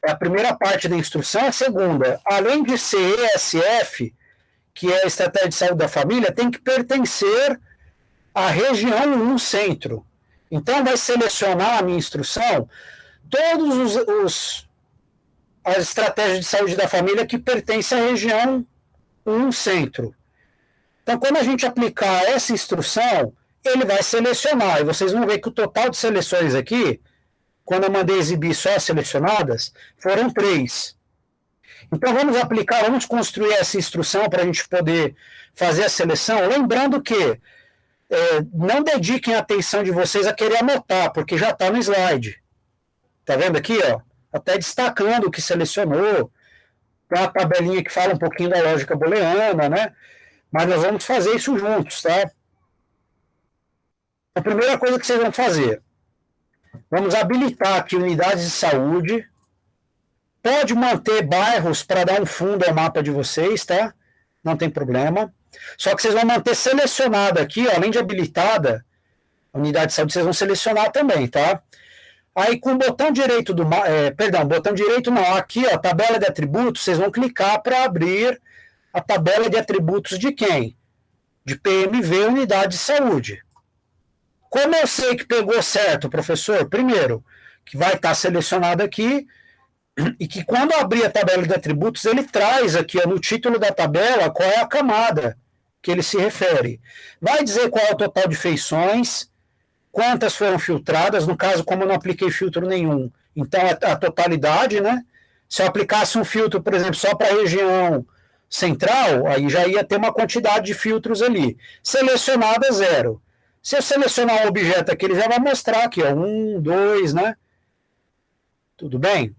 A primeira parte da instrução, a segunda. Além de ser ESF, que é a estratégia de saúde da família, tem que pertencer à região 1 centro. Então, vai selecionar a minha instrução todas as estratégias de saúde da família que pertencem à região 1 centro. Então, quando a gente aplicar essa instrução, ele vai selecionar. E vocês vão ver que o total de seleções aqui, quando eu mandei exibir só as selecionadas, foram 3. Então, vamos construir essa instrução para a gente poder fazer a seleção. Lembrando que não dediquem a atenção de vocês a querer anotar, porque já está no slide. Está vendo aqui? Ó? Até destacando o que selecionou. Tem uma tabelinha que fala um pouquinho da lógica booleana, né? Mas nós vamos fazer isso juntos, tá? A primeira coisa que vocês vão fazer, vamos habilitar aqui unidades de saúde. Pode manter bairros para dar um fundo ao mapa de vocês, tá? Não tem problema. Só que vocês vão manter selecionada aqui, ó, além de habilitada, a unidade de saúde vocês vão selecionar também, tá? Aí com o botão direito botão direito não, aqui, ó, tabela de atributos, vocês vão clicar para abrir a tabela de atributos de quem? De PMV Unidade de Saúde. Como eu sei que pegou certo, professor? Primeiro, que vai estar selecionado aqui e que quando abrir a tabela de atributos, ele traz aqui ó, no título da tabela qual é a camada que ele se refere. Vai dizer qual é o total de feições, quantas foram filtradas, no caso, como eu não apliquei filtro nenhum, então a totalidade, né? Se eu aplicasse um filtro, por exemplo, só para a região central, aí já ia ter uma quantidade de filtros ali. Selecionada, 0. Se eu selecionar um objeto aqui, ele já vai mostrar aqui, ó, 1, 2, né? Tudo bem?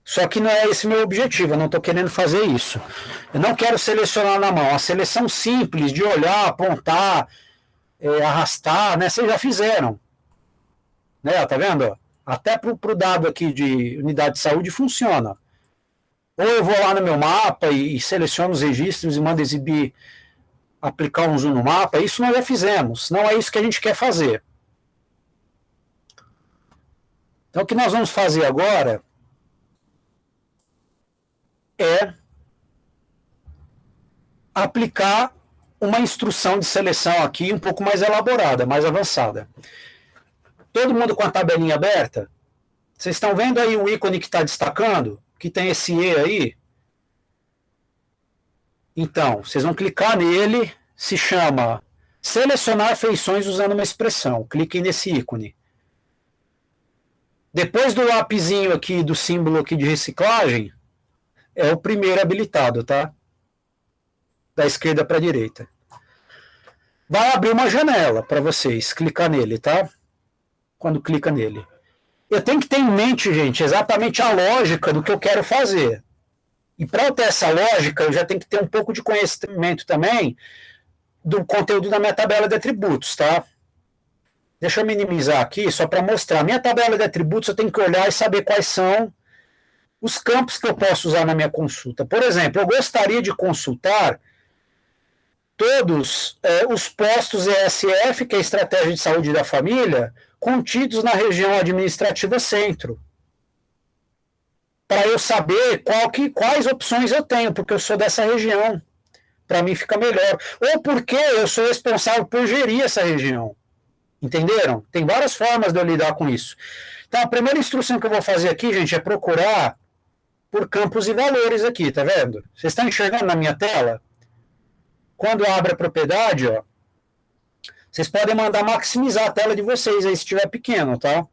Só que não é esse meu objetivo, eu não estou querendo fazer isso. Eu não quero selecionar na mão. A seleção simples de olhar, apontar, arrastar, né? Vocês já fizeram. Né? Tá vendo? Até para o dado aqui de unidade de saúde funciona. Ou eu vou lá no meu mapa e seleciono os registros e mando exibir, aplicar um zoom no mapa. Isso nós já fizemos. Não é isso que a gente quer fazer. Então, o que nós vamos fazer agora é aplicar uma instrução de seleção aqui um pouco mais elaborada, mais avançada. Todo mundo com a tabelinha aberta? Vocês estão vendo aí o ícone que está destacando? Que tem esse E aí? Então, vocês vão clicar nele, se chama selecionar feições usando uma expressão. Cliquem nesse ícone. Depois do lapisinho aqui, do símbolo aqui de reciclagem, é o primeiro habilitado, tá? Da esquerda para a direita. Vai abrir uma janela para vocês, clicar nele, tá? Quando clica nele. Eu tenho que ter em mente, gente, exatamente a lógica do que eu quero fazer. E para eu ter essa lógica, eu já tenho que ter um pouco de conhecimento também do conteúdo da minha tabela de atributos, tá? Deixa eu minimizar aqui, só para mostrar. Minha tabela de atributos, eu tenho que olhar e saber quais são os campos que eu posso usar na minha consulta. Por exemplo, eu gostaria de consultar todos os postos ESF, que é a Estratégia de Saúde da Família, contidos na região administrativa centro. Para eu saber quais opções eu tenho, porque eu sou dessa região. Para mim fica melhor. Ou porque eu sou responsável por gerir essa região. Entenderam? Tem várias formas de eu lidar com isso. Então, a primeira instrução que eu vou fazer aqui, gente, é procurar por campos e valores aqui, tá vendo? Vocês estão enxergando na minha tela? Quando abre a propriedade, ó, vocês podem mandar maximizar a tela de vocês aí se estiver pequeno, tá?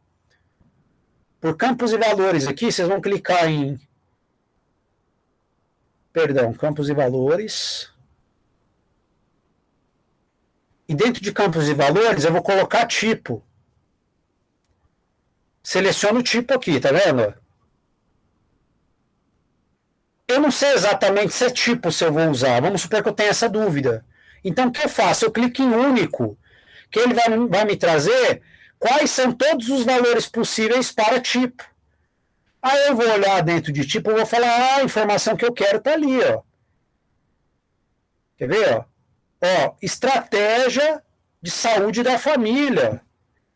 Por campos e valores aqui, vocês vão clicar em... Perdão, campos e valores. E dentro de campos e valores, eu vou colocar tipo. Seleciono o tipo aqui, tá vendo? Eu não sei exatamente se é tipo se eu vou usar. Vamos supor que eu tenha essa dúvida. Então, o que eu faço? Eu clico em único, que ele vai me trazer quais são todos os valores possíveis para tipo. Aí eu vou olhar dentro de tipo, eu vou falar, a informação que eu quero está ali, ó. Quer ver, ó? Ó, estratégia de saúde da família.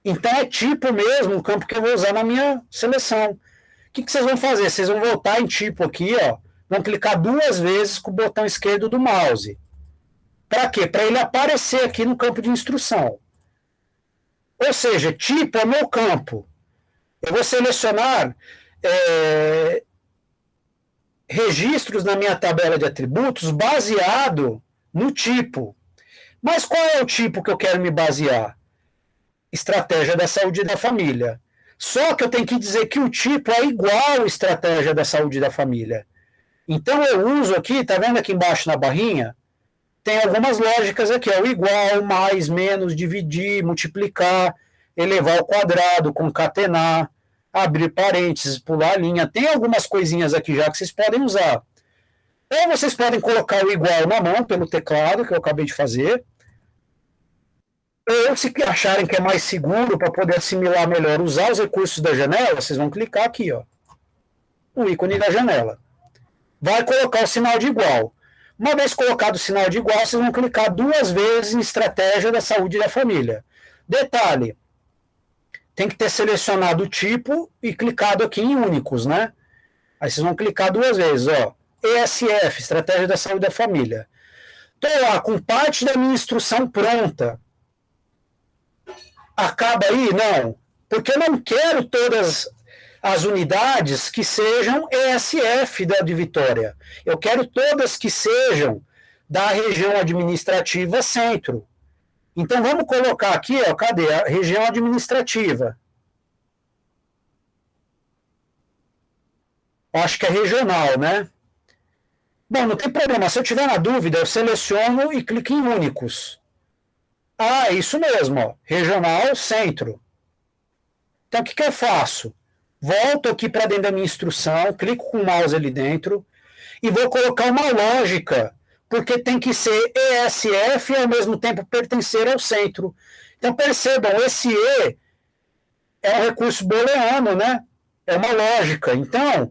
Então é tipo mesmo o campo que eu vou usar na minha seleção. O que vocês vão fazer? Vocês vão voltar em tipo aqui, ó. Vão clicar 2 vezes com o botão esquerdo do mouse. Para quê? Para ele aparecer aqui no campo de instrução. Ou seja, tipo é meu campo. Eu vou selecionar registros na minha tabela de atributos baseado no tipo. Mas qual é o tipo que eu quero me basear? Estratégia da saúde da família. Só que eu tenho que dizer que o tipo é igual à estratégia da saúde da família. Então eu uso aqui, tá vendo aqui embaixo na barrinha? Tem algumas lógicas aqui, ó, o igual, mais, menos, dividir, multiplicar, elevar ao quadrado, concatenar, abrir parênteses, pular a linha. Tem algumas coisinhas aqui já que vocês podem usar. Ou vocês podem colocar o igual na mão pelo teclado, que eu acabei de fazer. Ou se acharem que é mais seguro para poder assimilar melhor, usar os recursos da janela, vocês vão clicar aqui, ó, o ícone da janela. Vai colocar o sinal de igual. Uma vez colocado o sinal de igual, vocês vão clicar 2 vezes em estratégia da saúde da família. Detalhe, tem que ter selecionado o tipo e clicado aqui em únicos, né? Aí vocês vão clicar 2 vezes, ó. ESF, estratégia da saúde da família. Estou lá com parte da minha instrução pronta. Acaba aí? Não. Porque eu não quero todas as unidades que sejam ESF de Vitória. Eu quero todas que sejam da região administrativa centro. Então, vamos colocar aqui, ó, cadê? A região administrativa. Acho que é regional, né? Bom, não tem problema. Se eu tiver na dúvida, eu seleciono e clico em únicos. Ah, é isso mesmo, ó. Regional, centro. Então, o que eu faço? Volto aqui para dentro da minha instrução, clico com o mouse ali dentro e vou colocar uma lógica, porque tem que ser ESF e ao mesmo tempo pertencer ao centro. Então, percebam, esse E é um recurso booleano, né? É uma lógica. Então,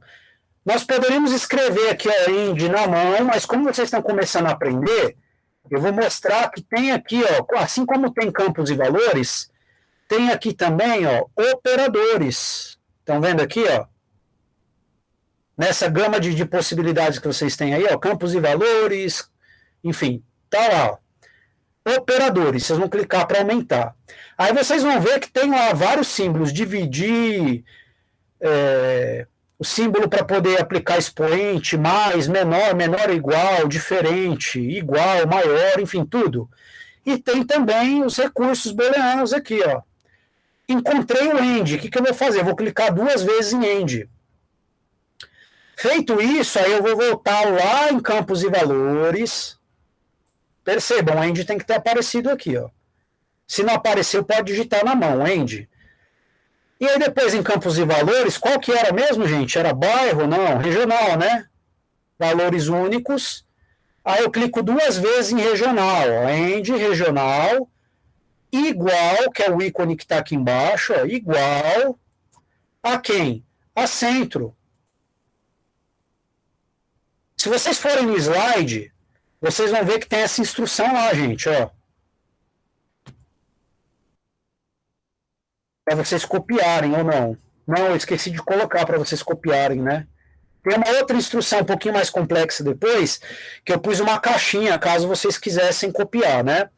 nós poderíamos escrever aqui a IND na mão, mas como vocês estão começando a aprender, eu vou mostrar que tem aqui, ó, assim como tem campos e valores, tem aqui também, ó, operadores. Estão vendo aqui, ó? Nessa gama de possibilidades que vocês têm aí, ó, campos e valores, enfim, tá lá, ó. Operadores, vocês vão clicar para aumentar. Aí vocês vão ver que tem lá vários símbolos, dividir, o símbolo para poder aplicar expoente, mais, menor, menor ou igual, diferente, igual, maior, enfim, tudo. E tem também os recursos booleanos aqui, ó. Encontrei o end, o que eu vou fazer? Vou clicar 2 vezes em end. Feito isso, aí eu vou voltar lá em campos e valores. Percebam, o end tem que ter aparecido aqui, ó. Se não apareceu, pode digitar na mão, end. E aí depois em campos e valores, qual que era mesmo, gente? Era bairro? Não, regional, né? Valores únicos. Aí eu clico 2 vezes em regional, ó. End, regional, igual, que é o ícone que está aqui embaixo, ó, igual a quem? A centro. Se vocês forem no slide, vocês vão ver que tem essa instrução lá, gente, ó. Para vocês copiarem ou não. Não, eu esqueci de colocar para vocês copiarem, né? Tem uma outra instrução um pouquinho mais complexa depois, que eu pus uma caixinha, caso vocês quisessem copiar, né?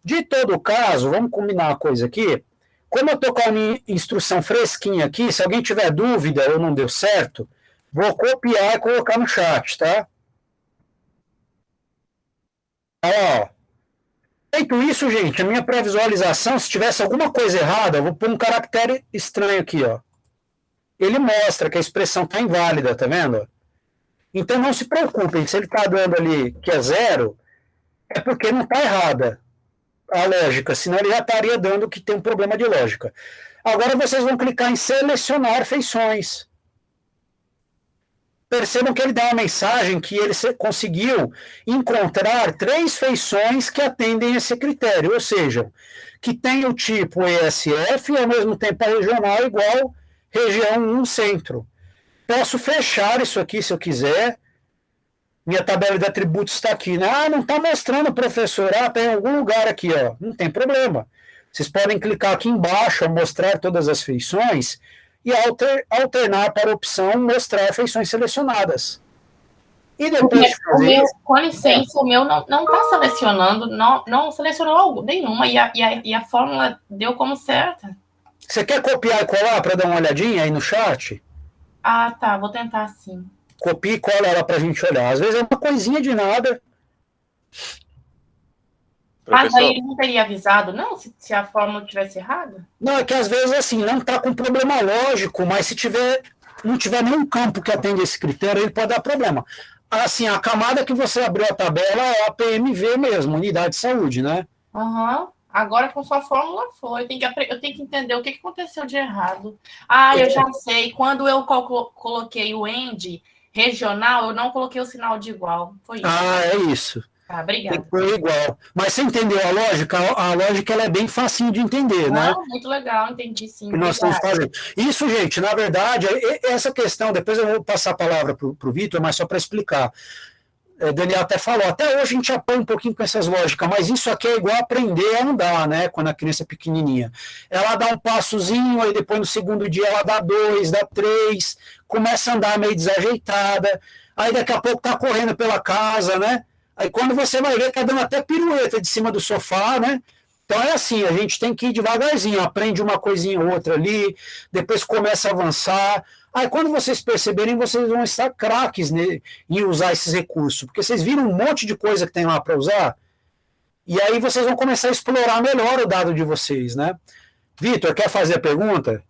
De todo caso, vamos combinar uma coisa aqui. Como eu estou com a minha instrução fresquinha aqui, se alguém tiver dúvida ou não deu certo, vou copiar e colocar no chat, tá? Ó. Feito isso, gente, a minha pré-visualização, se tivesse alguma coisa errada, eu vou pôr um caractere estranho aqui, ó. Ele mostra que a expressão está inválida, tá vendo? Então não se preocupem, se ele está dando ali que é 0, é porque não está errada a lógica, senão ele já estaria dando que tem um problema de lógica. Agora vocês vão clicar em selecionar feições. Percebam que ele dá uma mensagem que ele conseguiu encontrar 3 feições que atendem esse critério, ou seja, que tem o tipo ESF e ao mesmo tempo a regional igual região 1 centro. Posso fechar isso aqui se eu quiser. Minha tabela de atributos está aqui, né? Ah, não está mostrando, professor. Ah, tem algum lugar aqui, ó. Não tem problema. Vocês podem clicar aqui embaixo, mostrar todas as feições e alternar para a opção mostrar feições selecionadas. E depois de fazer isso, com licença, o meu não está selecionando, não selecionou nenhuma, e a fórmula deu como certa. Você quer copiar e colar para dar uma olhadinha aí no chat? Ah, tá, vou tentar sim. Copia e cola ela para a gente olhar. Às vezes é uma coisinha de nada. Mas aí ele não teria avisado, não? Se a fórmula tivesse errada? Não, é que às vezes assim, não está com problema lógico, mas se não tiver nenhum campo que atende esse critério, ele pode dar problema. Assim, a camada que você abriu a tabela é a PMV mesmo, Unidade de Saúde, né? Aham. Agora com sua fórmula foi. Eu tenho que entender o que aconteceu de errado. Ah, eu já sei. Quando eu coloquei o end regional, eu não coloquei o sinal de igual. Foi isso. Ah, é isso. Tá, obrigada. Foi igual. Mas você entendeu a lógica? A lógica ela é bem facinho de entender, né? Muito legal, entendi sim. Que nós estamos fazendo. Isso, gente, na verdade, essa questão, depois eu vou passar a palavra para o Vitor, mas só para explicar. Daniel até falou, até hoje a gente apanha um pouquinho com essas lógicas, mas isso aqui é igual aprender a andar, né? Quando a criança é pequenininha. Ela dá um passozinho, aí depois no segundo dia ela dá 2, dá 3, começa a andar meio desajeitada, aí daqui a pouco tá correndo pela casa, né? Aí quando você vai ver, tá dando até pirueta de cima do sofá, né? Então é assim, a gente tem que ir devagarzinho, aprende uma coisinha ou outra ali, depois começa a avançar. Aí quando vocês perceberem, vocês vão estar craques em usar esses recursos, porque vocês viram um monte de coisa que tem lá para usar. E aí vocês vão começar a explorar melhor o dado de vocês, né? Vitor, quer fazer a pergunta?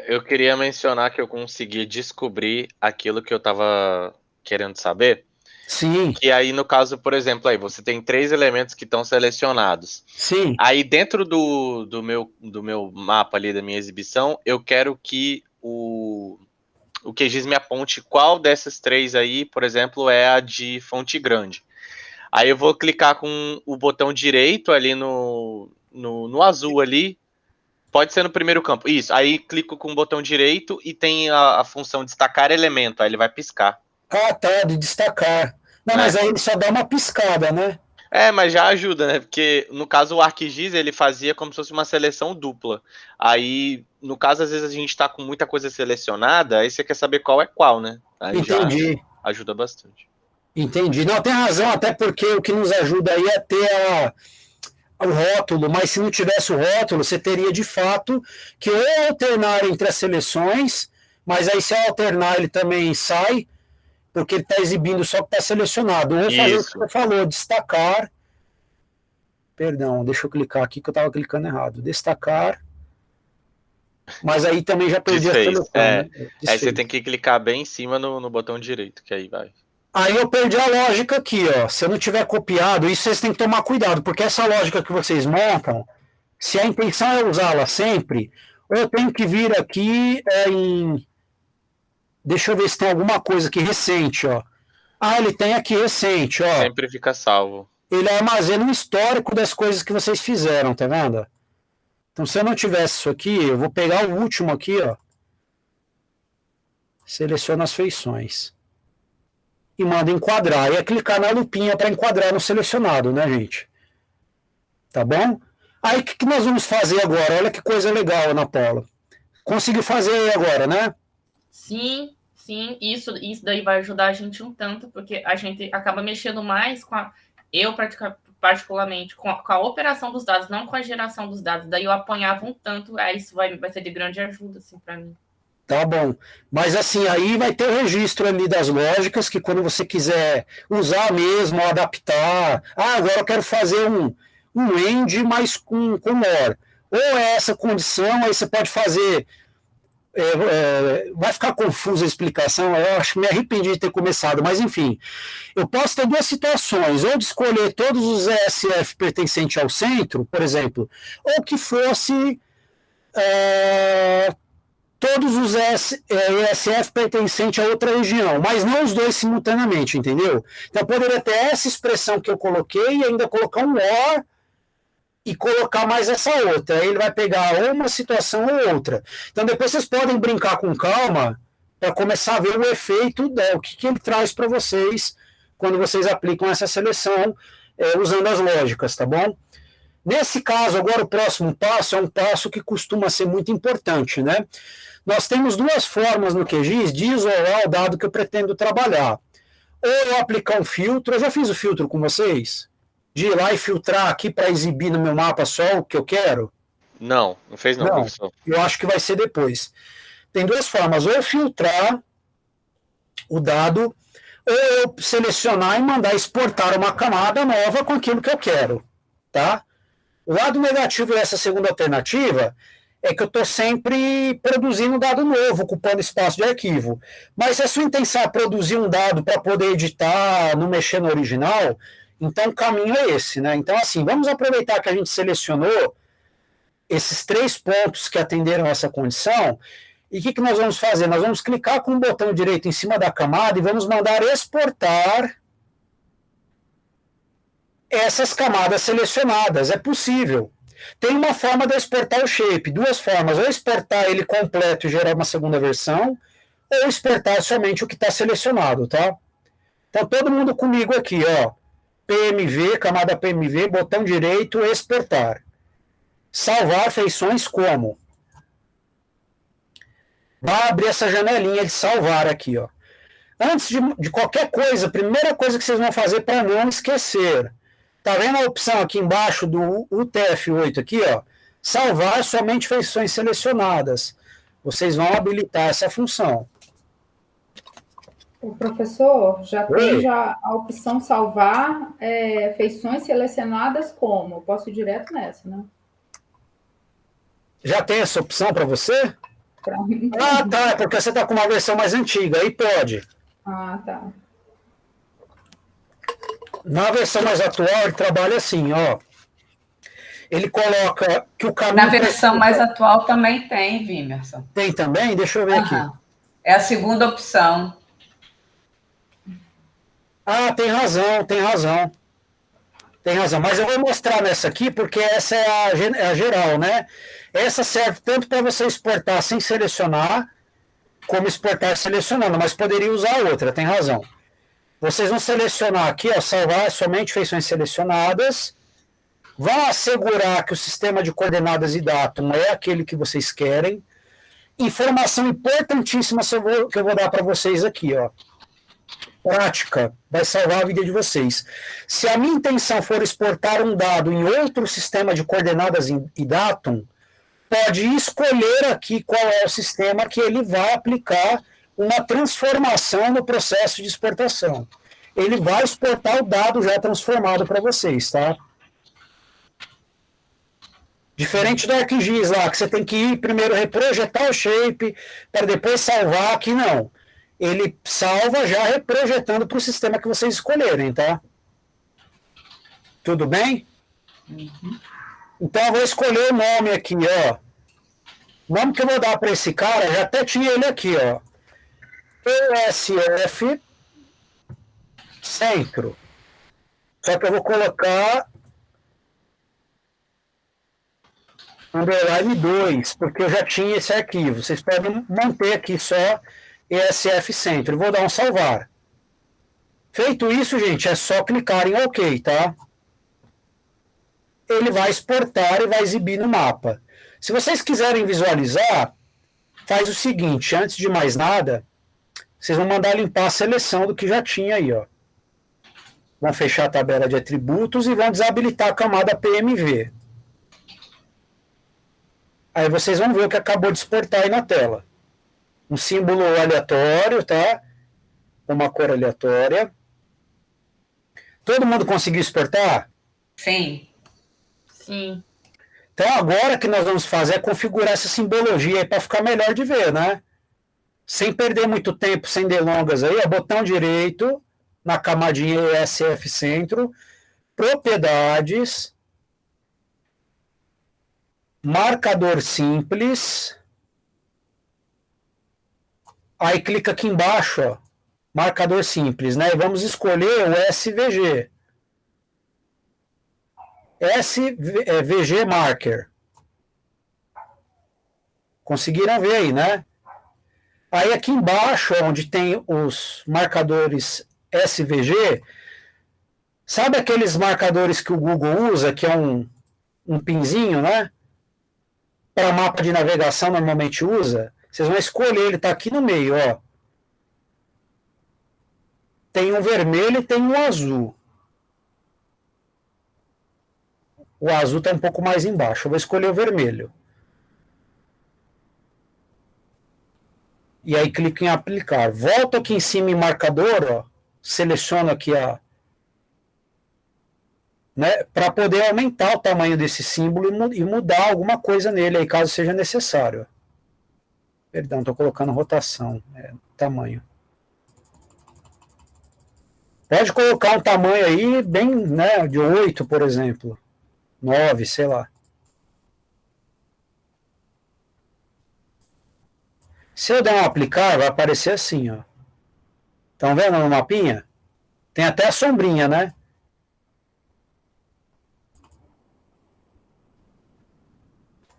Eu queria mencionar que eu consegui descobrir aquilo que eu estava querendo saber. Sim. Que aí, no caso, por exemplo, aí você tem 3 elementos que estão selecionados. Sim. Aí, dentro do meu mapa ali, da minha exibição, eu quero que o QGIS me aponte qual dessas 3 aí, por exemplo, é a de fonte grande. Aí eu vou clicar com o botão direito ali no azul ali. Pode ser no primeiro campo. Isso. Aí clico com o botão direito e tem a função destacar elemento. Aí ele vai piscar. Ah, tá, de destacar. Não, mas aí ele só dá uma piscada, né? Mas já ajuda, né? Porque, no caso, o ArcGIS, ele fazia como se fosse uma seleção dupla. Aí, no caso, às vezes a gente tá com muita coisa selecionada, aí você quer saber qual é qual, né? Aí Entendi. Já ajuda bastante. Entendi. Não, tem razão, até porque o que nos ajuda aí é ter o rótulo, mas se não tivesse o rótulo, você teria de fato que ou alternar entre as seleções, mas aí se alternar ele também sai, porque ele está exibindo só o que está selecionado. Ou fazer o que você falou, destacar. Perdão, deixa eu clicar aqui que eu estava clicando errado. Destacar. Mas aí também já perdi a seleção. Né? Aí você tem que clicar bem em cima no botão direito, que aí vai. Aí eu perdi a lógica aqui, ó. Se eu não tiver copiado, isso vocês têm que tomar cuidado, porque essa lógica que vocês montam, se a intenção é usá-la sempre, ou eu tenho que vir aqui em... Deixa eu ver se tem alguma coisa aqui recente, ó. Ah, ele tem aqui recente, ó. Sempre fica salvo. Ele armazena um histórico das coisas que vocês fizeram, tá vendo? Então, se eu não tivesse isso aqui, eu vou pegar o último aqui, ó. Seleciono as feições. E manda enquadrar. E é clicar na lupinha para enquadrar no selecionado, né, gente? Tá bom? Aí, o que nós vamos fazer agora? Olha que coisa legal, Ana Paula. Conseguiu fazer agora, né? Sim, isso daí vai ajudar a gente um tanto, porque a gente acaba mexendo mais com eu particularmente, com a operação dos dados, não com a geração dos dados. Daí eu apanhava um tanto, aí isso vai ser de grande ajuda, assim, para mim. Tá bom. Mas assim, aí vai ter o registro ali das lógicas, que quando você quiser usar mesmo, adaptar. Ah, agora eu quero fazer um end, mas com OR. Ou é essa condição, aí você pode fazer... vai ficar confusa a explicação, eu acho que me arrependi de ter começado, mas enfim, eu posso ter 2 situações, ou de escolher todos os ESF pertencentes ao centro, por exemplo, ou que fosse todos os ESF pertencentes a outra região, mas não os dois simultaneamente, entendeu? Então poderia ter essa expressão que eu coloquei e ainda colocar um OR e colocar mais essa outra. Aí ele vai pegar ou uma situação ou outra. Então depois vocês podem brincar com calma para começar a ver o efeito, o que ele traz para vocês quando vocês aplicam essa seleção usando as lógicas, tá bom? Nesse caso, agora o próximo passo é um passo que costuma ser muito importante, né? Nós temos 2 formas no QGIS de isolar o dado que eu pretendo trabalhar. Ou eu aplicar um filtro, eu já fiz o filtro com vocês? De ir lá e filtrar aqui para exibir no meu mapa só o que eu quero? Não fez não, professor. Eu acho que vai ser depois. Tem 2 formas, ou eu filtrar o dado, ou eu selecionar e mandar exportar uma camada nova com aquilo que eu quero, tá? O lado negativo dessa segunda alternativa é que eu estou sempre produzindo dado novo, ocupando espaço de arquivo. Mas se a sua intenção é produzir um dado para poder editar, não mexer no original, então o caminho é esse, né? Então, assim, vamos aproveitar que a gente selecionou esses 3 pontos que atenderam essa condição, e o que nós vamos fazer? Nós vamos clicar com o botão direito em cima da camada e vamos mandar exportar essas camadas selecionadas. É possível. Tem uma forma de exportar o shape, 2 formas, ou exportar ele completo e gerar uma segunda versão, ou exportar somente o que está selecionado, tá? Então, todo mundo comigo aqui, ó. PMV, camada PMV, botão direito, exportar. Salvar feições como? Vai abrir essa janelinha de salvar aqui, ó. Antes de qualquer coisa, a primeira coisa que vocês vão fazer para não esquecer, tá vendo a opção aqui embaixo do UTF-8 aqui, ó? Salvar somente feições selecionadas. Vocês vão habilitar essa função. O professor já Oi. tem a opção salvar feições selecionadas como? Eu posso ir direto nessa, né? Já tem essa opção para você? Para mim Ah, tem. tá, porque você está com uma versão mais antiga, aí pode. Ah, tá. Na versão mais atual, ele trabalha assim, ó. Ele coloca que o Na caminho... versão mais atual também tem, Vimerson. Tem também? Deixa eu ver aqui. Aham. É a segunda opção. Ah, tem razão, tem razão. Tem razão, mas eu vou mostrar nessa aqui, porque essa é a geral, né? Essa serve tanto para você exportar sem selecionar, como exportar selecionando, mas poderia usar outra, tem razão. Vocês vão selecionar aqui, ó, salvar somente feições selecionadas, vão assegurar que o sistema de coordenadas e datum é aquele que vocês querem. Informação importantíssima que eu vou dar para vocês aqui, ó. Prática, vai salvar a vida de vocês. Se a minha intenção for exportar um dado em outro sistema de coordenadas e datum, pode escolher aqui qual é o sistema que ele vai aplicar uma transformação no processo de exportação. Ele vai exportar o dado já transformado para vocês, tá? Diferente do ArcGIS lá, que você tem que ir primeiro reprojetar o shape, para depois salvar, aqui não. Ele salva já reprojetando para o sistema que vocês escolherem, tá? Tudo bem? Uhum. Então eu vou escolher o nome aqui, ó. O nome que eu vou dar para esse cara, já até tinha ele aqui, ó. ESF Centro. Só que eu vou colocar underline 2, porque eu já tinha esse arquivo. Vocês podem manter aqui só ESF Centro. Eu vou dar um salvar. Feito isso, gente, é só clicar em OK, tá? Ele vai exportar e vai exibir no mapa. Se vocês quiserem visualizar, faz o seguinte, antes de mais nada, vocês vão mandar limpar a seleção do que já tinha aí, ó. Vão fechar a tabela de atributos e vão desabilitar a camada PMV. Aí vocês vão ver o que acabou de exportar aí na tela. Um símbolo aleatório, tá? Uma cor aleatória. Todo mundo conseguiu exportar? Sim. Sim. Então agora o que nós vamos fazer é configurar essa simbologia aí para ficar melhor de ver, né? Sem perder muito tempo, sem delongas aí, ó, botão direito na camadinha ESF Centro, propriedades, marcador simples, aí clica aqui embaixo, ó, marcador simples, né? E vamos escolher o SVG. SVG Marker. Conseguiram ver aí, né? Aí aqui embaixo, onde tem os marcadores SVG, sabe aqueles marcadores que o Google usa, que é um pinzinho, né? Para mapa de navegação normalmente usa? Vocês vão escolher, ele está aqui no meio, ó. Tem um vermelho e tem um azul. O azul está um pouco mais embaixo. Eu vou escolher o vermelho. E aí clico em aplicar. Volto aqui em cima em marcador, ó. Seleciono aqui a... né, para poder aumentar o tamanho desse símbolo e mudar alguma coisa nele aí, caso seja necessário. Perdão, estou colocando rotação, tamanho. Pode colocar um tamanho aí bem, né, de 8, por exemplo. 9, sei lá. Se eu der um aplicar, vai aparecer assim, ó. Estão vendo no mapinha? Tem até a sombrinha, né?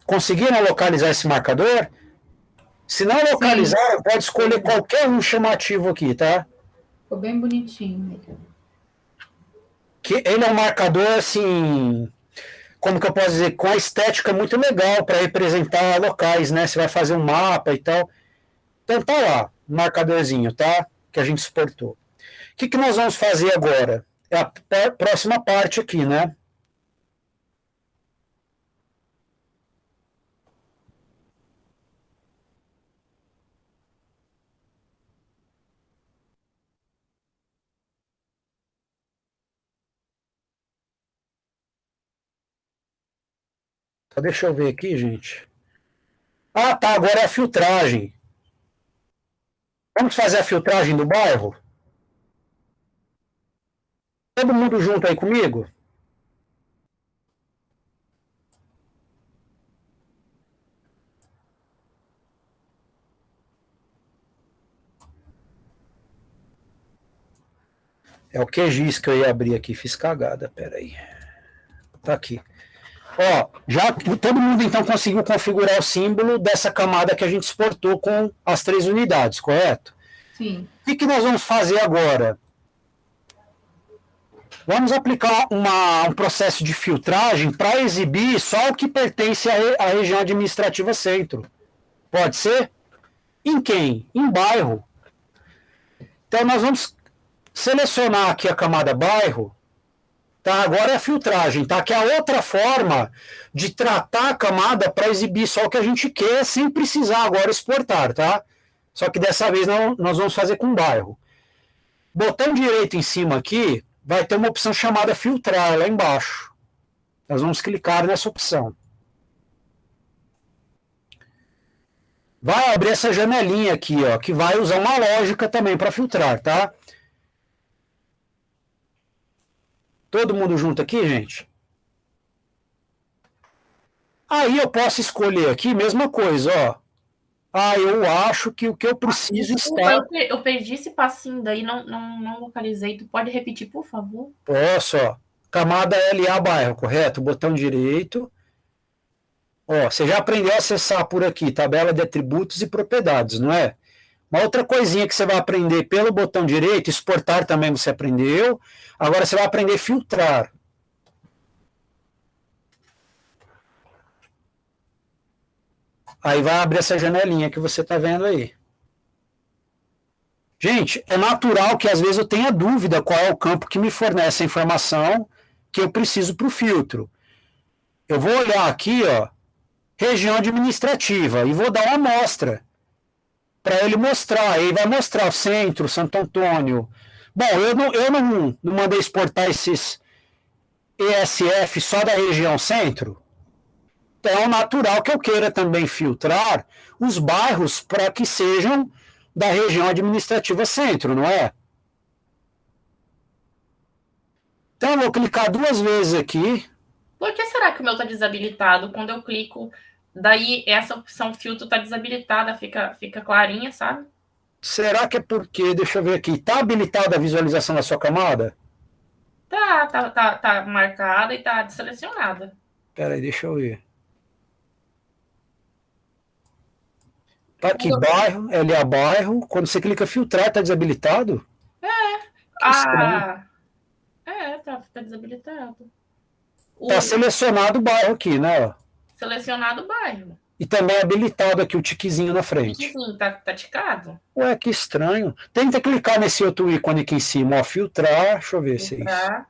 Conseguiram localizar esse marcador? Se não localizar, pode escolher qualquer um chamativo aqui, tá? Ficou bem bonitinho. Que ele é um marcador, assim, como que eu posso dizer, com a estética muito legal para representar locais, né? Você vai fazer um mapa e tal. Então tá lá, um marcadorzinho, tá? Que a gente exportou. O que nós vamos fazer agora? É a próxima parte aqui, né? Deixa eu ver aqui, gente. Ah, tá, agora é a filtragem. Vamos fazer a filtragem do bairro? Todo mundo junto aí comigo? É o QGIS que eu ia abrir aqui, fiz cagada, peraí. Tá aqui. Ó, já todo mundo então conseguiu configurar o símbolo dessa camada que a gente exportou com as 3 unidades, correto? Sim. O que nós vamos fazer agora? Vamos aplicar um processo de filtragem para exibir só o que pertence à região administrativa centro. Pode ser? Em quem? Em bairro. Então nós vamos selecionar aqui a camada bairro. Tá, agora é a filtragem, tá? Que é a outra forma de tratar a camada para exibir só o que a gente quer, sem precisar agora exportar, tá? Só que dessa vez nós vamos fazer com bairro. Botão direito em cima aqui, vai ter uma opção chamada filtrar lá embaixo. Nós vamos clicar nessa opção. Vai abrir essa janelinha aqui, ó, que vai usar uma lógica também para filtrar, tá? Todo mundo junto aqui, gente? Aí eu posso escolher aqui, mesma coisa, ó. Ah, eu acho que o que eu preciso está... Eu perdi esse passinho daí, não localizei. Tu pode repetir, por favor? Posso, ó. Camada LA bairro, correto? Botão direito. Ó, você já aprendeu a acessar por aqui, tabela de atributos e propriedades, não é? Uma outra coisinha que você vai aprender pelo botão direito, exportar também você aprendeu. Agora você vai aprender a filtrar. Aí vai abrir essa janelinha que você está vendo aí. Gente, é natural que às vezes eu tenha dúvida qual é o campo que me fornece a informação que eu preciso para o filtro. Eu vou olhar aqui, ó, região administrativa, e vou dar uma amostra para ele mostrar. Ele vai mostrar o centro, Santo Antônio. Bom, eu não mandei exportar esses ESF só da região centro. Então é natural que eu queira também filtrar os bairros para que sejam da região administrativa centro, não é? Então eu vou clicar 2 vezes aqui. Por que será que o meu está desabilitado? Quando eu clico, daí essa opção filtro está desabilitada, fica clarinha, sabe? Será que é porque, deixa eu ver aqui, está habilitada a visualização da sua camada? Tá marcada e tá selecionada. Espera aí, deixa eu ver. Tá aqui, bairro, LA bairro. Quando você clica filtrar, tá desabilitado? Tá desabilitado. Tá selecionado o bairro aqui, né? Selecionado o bairro. E também habilitado aqui o tiquezinho na frente. Tiquezinho, tá ticado? Ué, que estranho. Tenta clicar nesse outro ícone aqui em cima, ó, filtrar. Deixa eu ver se é isso.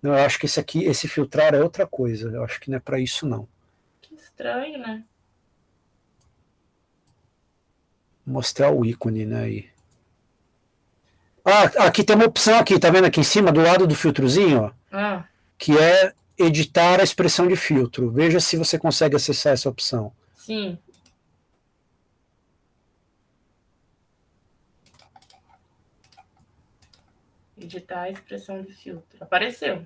Não, eu acho que esse filtrar é outra coisa. Eu acho que não é para isso, não. Que estranho, né? Mostrar o ícone, né? Aí. Ah, aqui tem uma opção aqui, tá vendo aqui em cima, do lado do filtrozinho, ó, que é editar a expressão de filtro. Veja se você consegue acessar essa opção. Sim. Editar a expressão de filtro. Apareceu.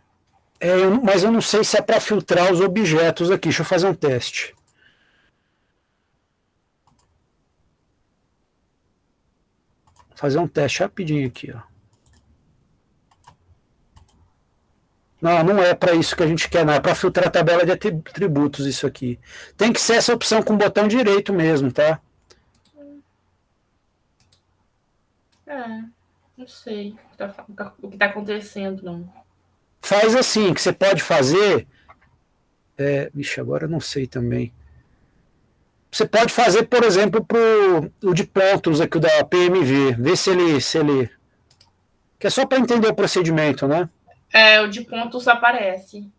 Mas eu não sei se é para filtrar os objetos aqui. Deixa eu fazer um teste. Fazer um teste rapidinho aqui, ó. Não é para isso que a gente quer, não. É para filtrar a tabela de atributos isso aqui. Tem que ser essa opção com o botão direito mesmo, tá? Não sei o que está acontecendo, não. Faz assim, que você pode fazer... Vixe, agora eu não sei também. Você pode fazer, por exemplo, o de pontos aqui da PMV. Ver se ele... Que é só para entender o procedimento, né? O de pontos aparece.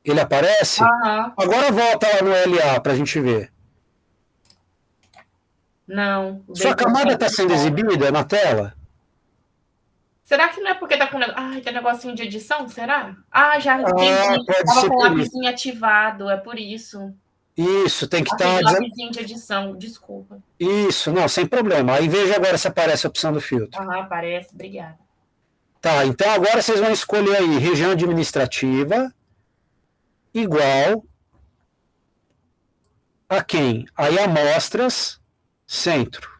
Ele aparece? Uhum. Agora volta lá no LA para a gente ver. Não. Sua camada está sendo exibida na tela? Será que não é porque tá com tem negocinho de edição? Será? Já entendi. pode Tava ser com o por isso. lapisinho ativado, é por isso. Isso, tem que Aquele estar... lapisinho de edição, desculpa. Isso, não, sem problema. Aí veja agora se aparece a opção do filtro. Aparece, obrigada. Tá, então agora vocês vão escolher aí região administrativa igual a quem? Aí amostras, centro.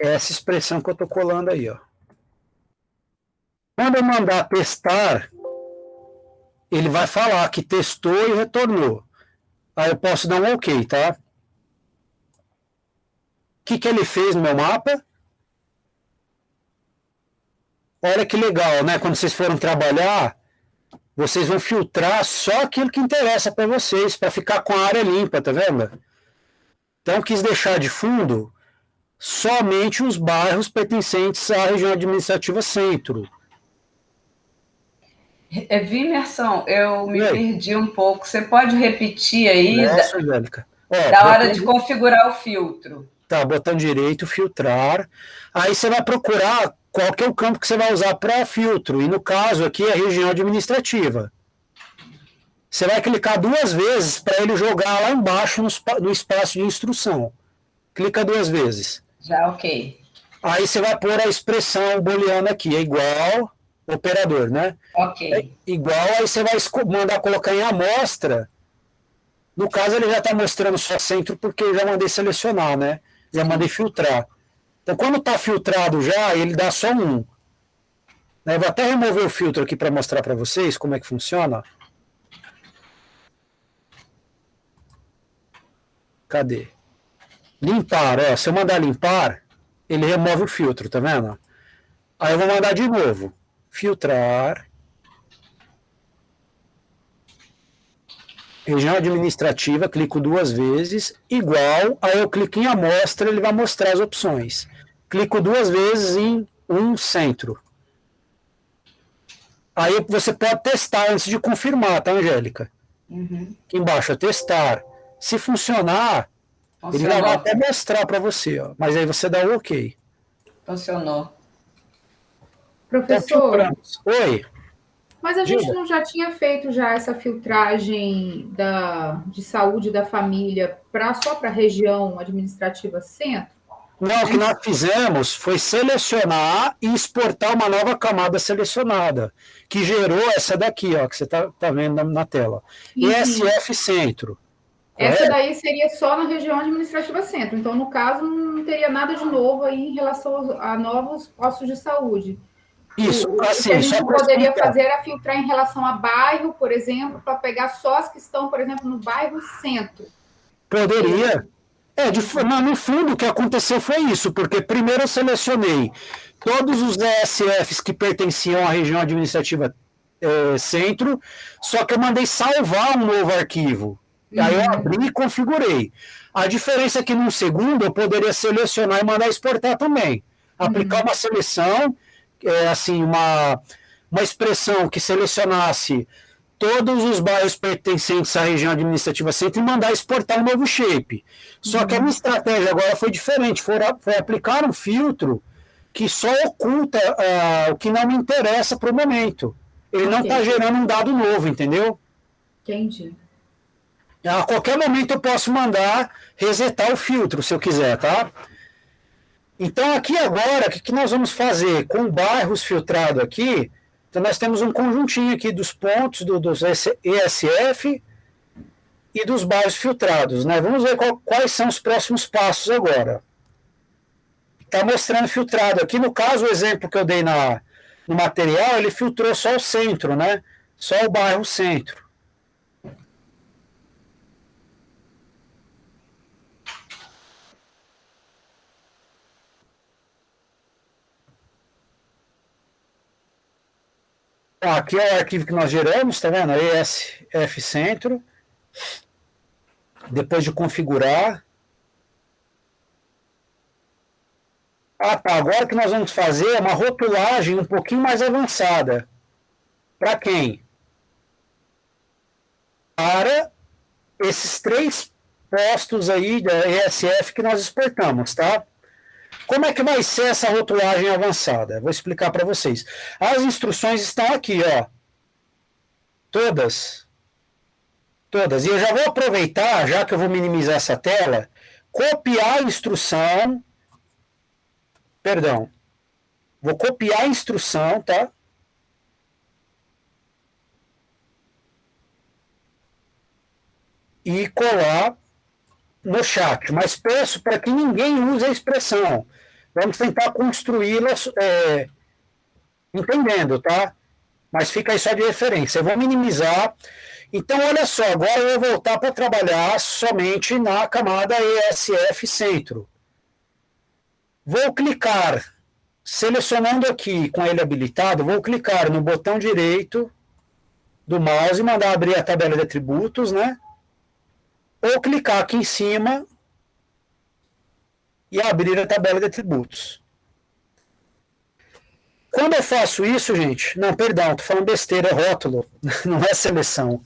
Essa expressão que eu estou colando aí, ó. Quando eu mandar testar, ele vai falar que testou e retornou. Aí eu posso dar um OK, tá? O que ele fez no meu mapa? Olha que legal, né? Quando vocês forem trabalhar, vocês vão filtrar só aquilo que interessa para vocês, para ficar com a área limpa, tá vendo? Então, eu quis deixar de fundo somente os bairros pertencentes à região administrativa centro. Vimerson, eu me perdi um pouco. Você pode repetir aí Nossa, Angélica. da hora de configurar o filtro? Tá, botão direito, filtrar. Aí você vai procurar qual que é o campo que você vai usar para filtro. E no caso aqui é a região administrativa. Você vai clicar 2 vezes para ele jogar lá embaixo no espaço de instrução. Clica 2 vezes. Já, ok. Aí você vai pôr a expressão booleana aqui, é igual, operador, né? Ok. É igual, aí você vai mandar colocar em amostra. No caso, ele já está mostrando só centro, porque eu já mandei selecionar, né? Já mandei filtrar. Então, quando está filtrado já, ele dá só 1. Eu vou até remover o filtro aqui para mostrar para vocês como é que funciona. Cadê? Limpar, ó. Se eu mandar limpar, ele remove o filtro, tá vendo? Aí eu vou mandar de novo. Filtrar. Região administrativa, clico 2 vezes, igual, aí eu clico em amostra, ele vai mostrar as opções. Clico 2 vezes em centro. Aí você pode testar antes de confirmar, tá, Angélica? Uhum. Aqui embaixo é testar. Se funcionar, ele já vai até mostrar para você, ó. Mas aí você dá o OK. Funcionou. Professor, oi. mas a gente não já tinha feito já essa filtragem de saúde da família só para a região administrativa centro? Não, o que nós fizemos foi selecionar e exportar uma nova camada selecionada, que gerou essa daqui, ó, que você tá vendo na tela. ESF Centro. Essa daí seria só na região administrativa centro. Então, no caso, não teria nada de novo aí em relação a novos postos de saúde. Isso, assim, o que a gente poderia fazer era filtrar em relação a bairro, por exemplo, para pegar só as que estão, por exemplo, no bairro centro. Poderia. No fundo, o que aconteceu foi isso, porque primeiro eu selecionei todos os ESFs que pertenciam à região administrativa centro, só que eu mandei salvar um novo arquivo. Aí eu abri e configurei. A diferença é que num segundo eu poderia selecionar e mandar exportar também. Aplicar uma seleção, assim, uma expressão que selecionasse todos os bairros pertencentes à região administrativa centro e mandar exportar um novo shape. Só que a minha estratégia agora foi diferente, foi aplicar um filtro que só oculta o que não me interessa para o momento. Ele não está gerando um dado novo, entendeu? Entendi. A qualquer momento eu posso mandar resetar o filtro, se eu quiser, tá? Então, aqui agora, o que nós vamos fazer? Com bairros filtrados aqui, então nós temos um conjuntinho aqui dos pontos, dos ESF e dos bairros filtrados, né? Vamos ver quais são os próximos passos agora. Está mostrando filtrado. Aqui, no caso, o exemplo que eu dei no material, ele filtrou só o centro, né? Só o bairro centro. Aqui é o arquivo que nós geramos, tá vendo? ESF Centro. Depois de configurar. Tá. Agora o que nós vamos fazer é uma rotulagem um pouquinho mais avançada. Para quem? Para esses 3 postos aí da ESF que nós exportamos, tá? como é que vai ser essa rotulagem avançada? Vou explicar para vocês. As instruções estão aqui, ó. Todas. Todas. E eu já vou aproveitar, já que eu vou minimizar essa tela, copiar a instrução. Perdão. Vou copiar a instrução, tá? E colar no chat. Mas peço para que ninguém use a expressão. Vamos tentar construí-la entendendo, tá? Mas fica aí só de referência. Eu vou minimizar. Então, olha só, agora eu vou voltar para trabalhar somente na camada ESF Centro. Vou clicar, selecionando aqui com ele habilitado, vou clicar no botão direito do mouse e mandar abrir a tabela de atributos, né? Ou clicar aqui em cima e abrir a tabela de atributos. Quando eu faço isso, gente, não, perdão, estou falando besteira, é rótulo, não é seleção.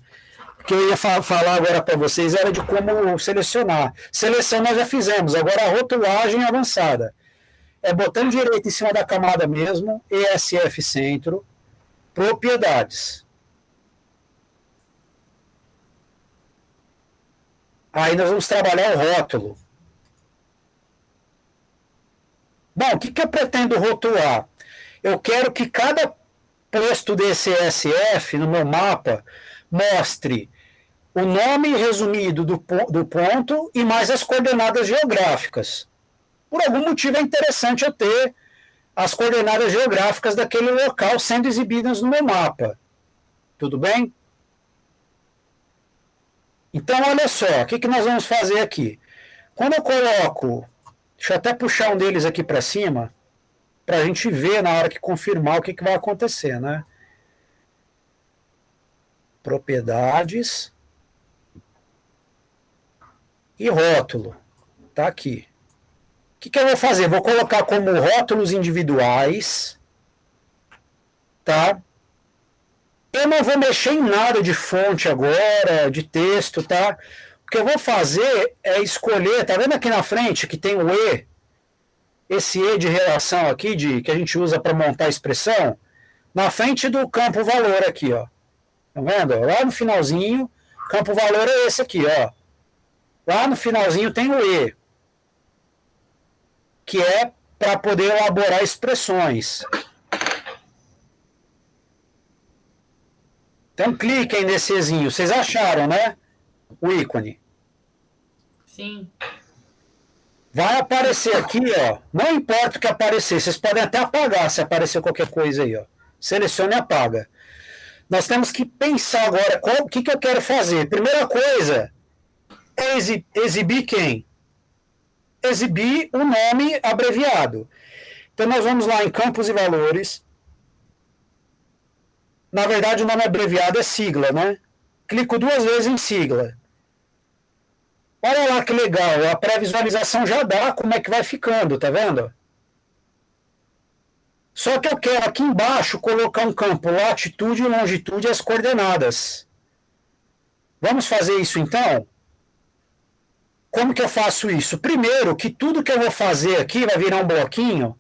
O que eu ia falar agora para vocês era de como selecionar. Seleção nós já fizemos, agora a rotulagem avançada. É botão direito em cima da camada mesmo, ESF Centro, propriedades. Aí nós vamos trabalhar o rótulo. Bom, o que eu pretendo rotular? Eu quero que cada posto desse ESF no meu mapa mostre o nome resumido do ponto e mais as coordenadas geográficas. Por algum motivo é interessante eu ter as coordenadas geográficas daquele local sendo exibidas no meu mapa. Tudo bem? Então, olha só, o que nós vamos fazer aqui? Quando eu coloco, deixa eu até puxar um deles aqui para cima, para a gente ver na hora que confirmar o que vai acontecer, né? Propriedades e rótulo. Tá aqui. O que eu vou fazer? Vou colocar como rótulos individuais, tá? Eu não vou mexer em nada de fonte agora, de texto, tá? O que eu vou fazer é escolher, tá vendo aqui na frente que tem o E? Esse E de relação aqui, que a gente usa para montar a expressão, na frente do campo valor aqui, ó. Tá vendo? Lá no finalzinho, campo valor é esse aqui, ó. Lá no finalzinho tem o E, que é para poder elaborar expressões. Então, cliquem nesse Ezinho. Vocês acharam, né? O ícone. Sim. Vai aparecer aqui, ó. Não importa o que aparecer. Vocês podem até apagar se aparecer qualquer coisa aí, ó. Selecione e apaga. Nós temos que pensar agora o que eu quero fazer. Primeira coisa é exibir quem? Exibir o nome abreviado. Então, nós vamos lá em campos e valores. Na verdade, o nome abreviado é sigla, né? Clico 2 vezes em sigla. Olha lá que legal, a pré-visualização já dá como é que vai ficando, tá vendo? Só que eu quero aqui embaixo colocar um campo latitude e longitude e as coordenadas. Vamos fazer isso então? Como que eu faço isso? Primeiro, que tudo que eu vou fazer aqui vai virar um bloquinho,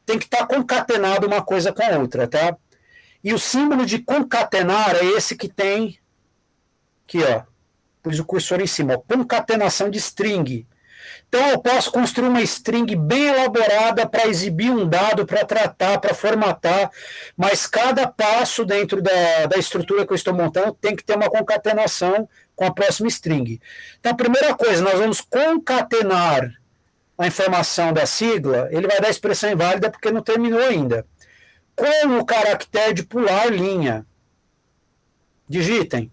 tem que estar concatenado uma coisa com a outra, tá? E o símbolo de concatenar é esse que tem aqui, ó. Pus o cursor em cima, ó, concatenação de string. Então eu posso construir uma string bem elaborada para exibir um dado, para tratar, para formatar, mas cada passo dentro da estrutura que eu estou montando tem que ter uma concatenação com a próxima string. Então a primeira coisa, nós vamos concatenar a informação da sigla, ele vai dar expressão inválida porque não terminou ainda. Com o caractere de pular linha. Digitem.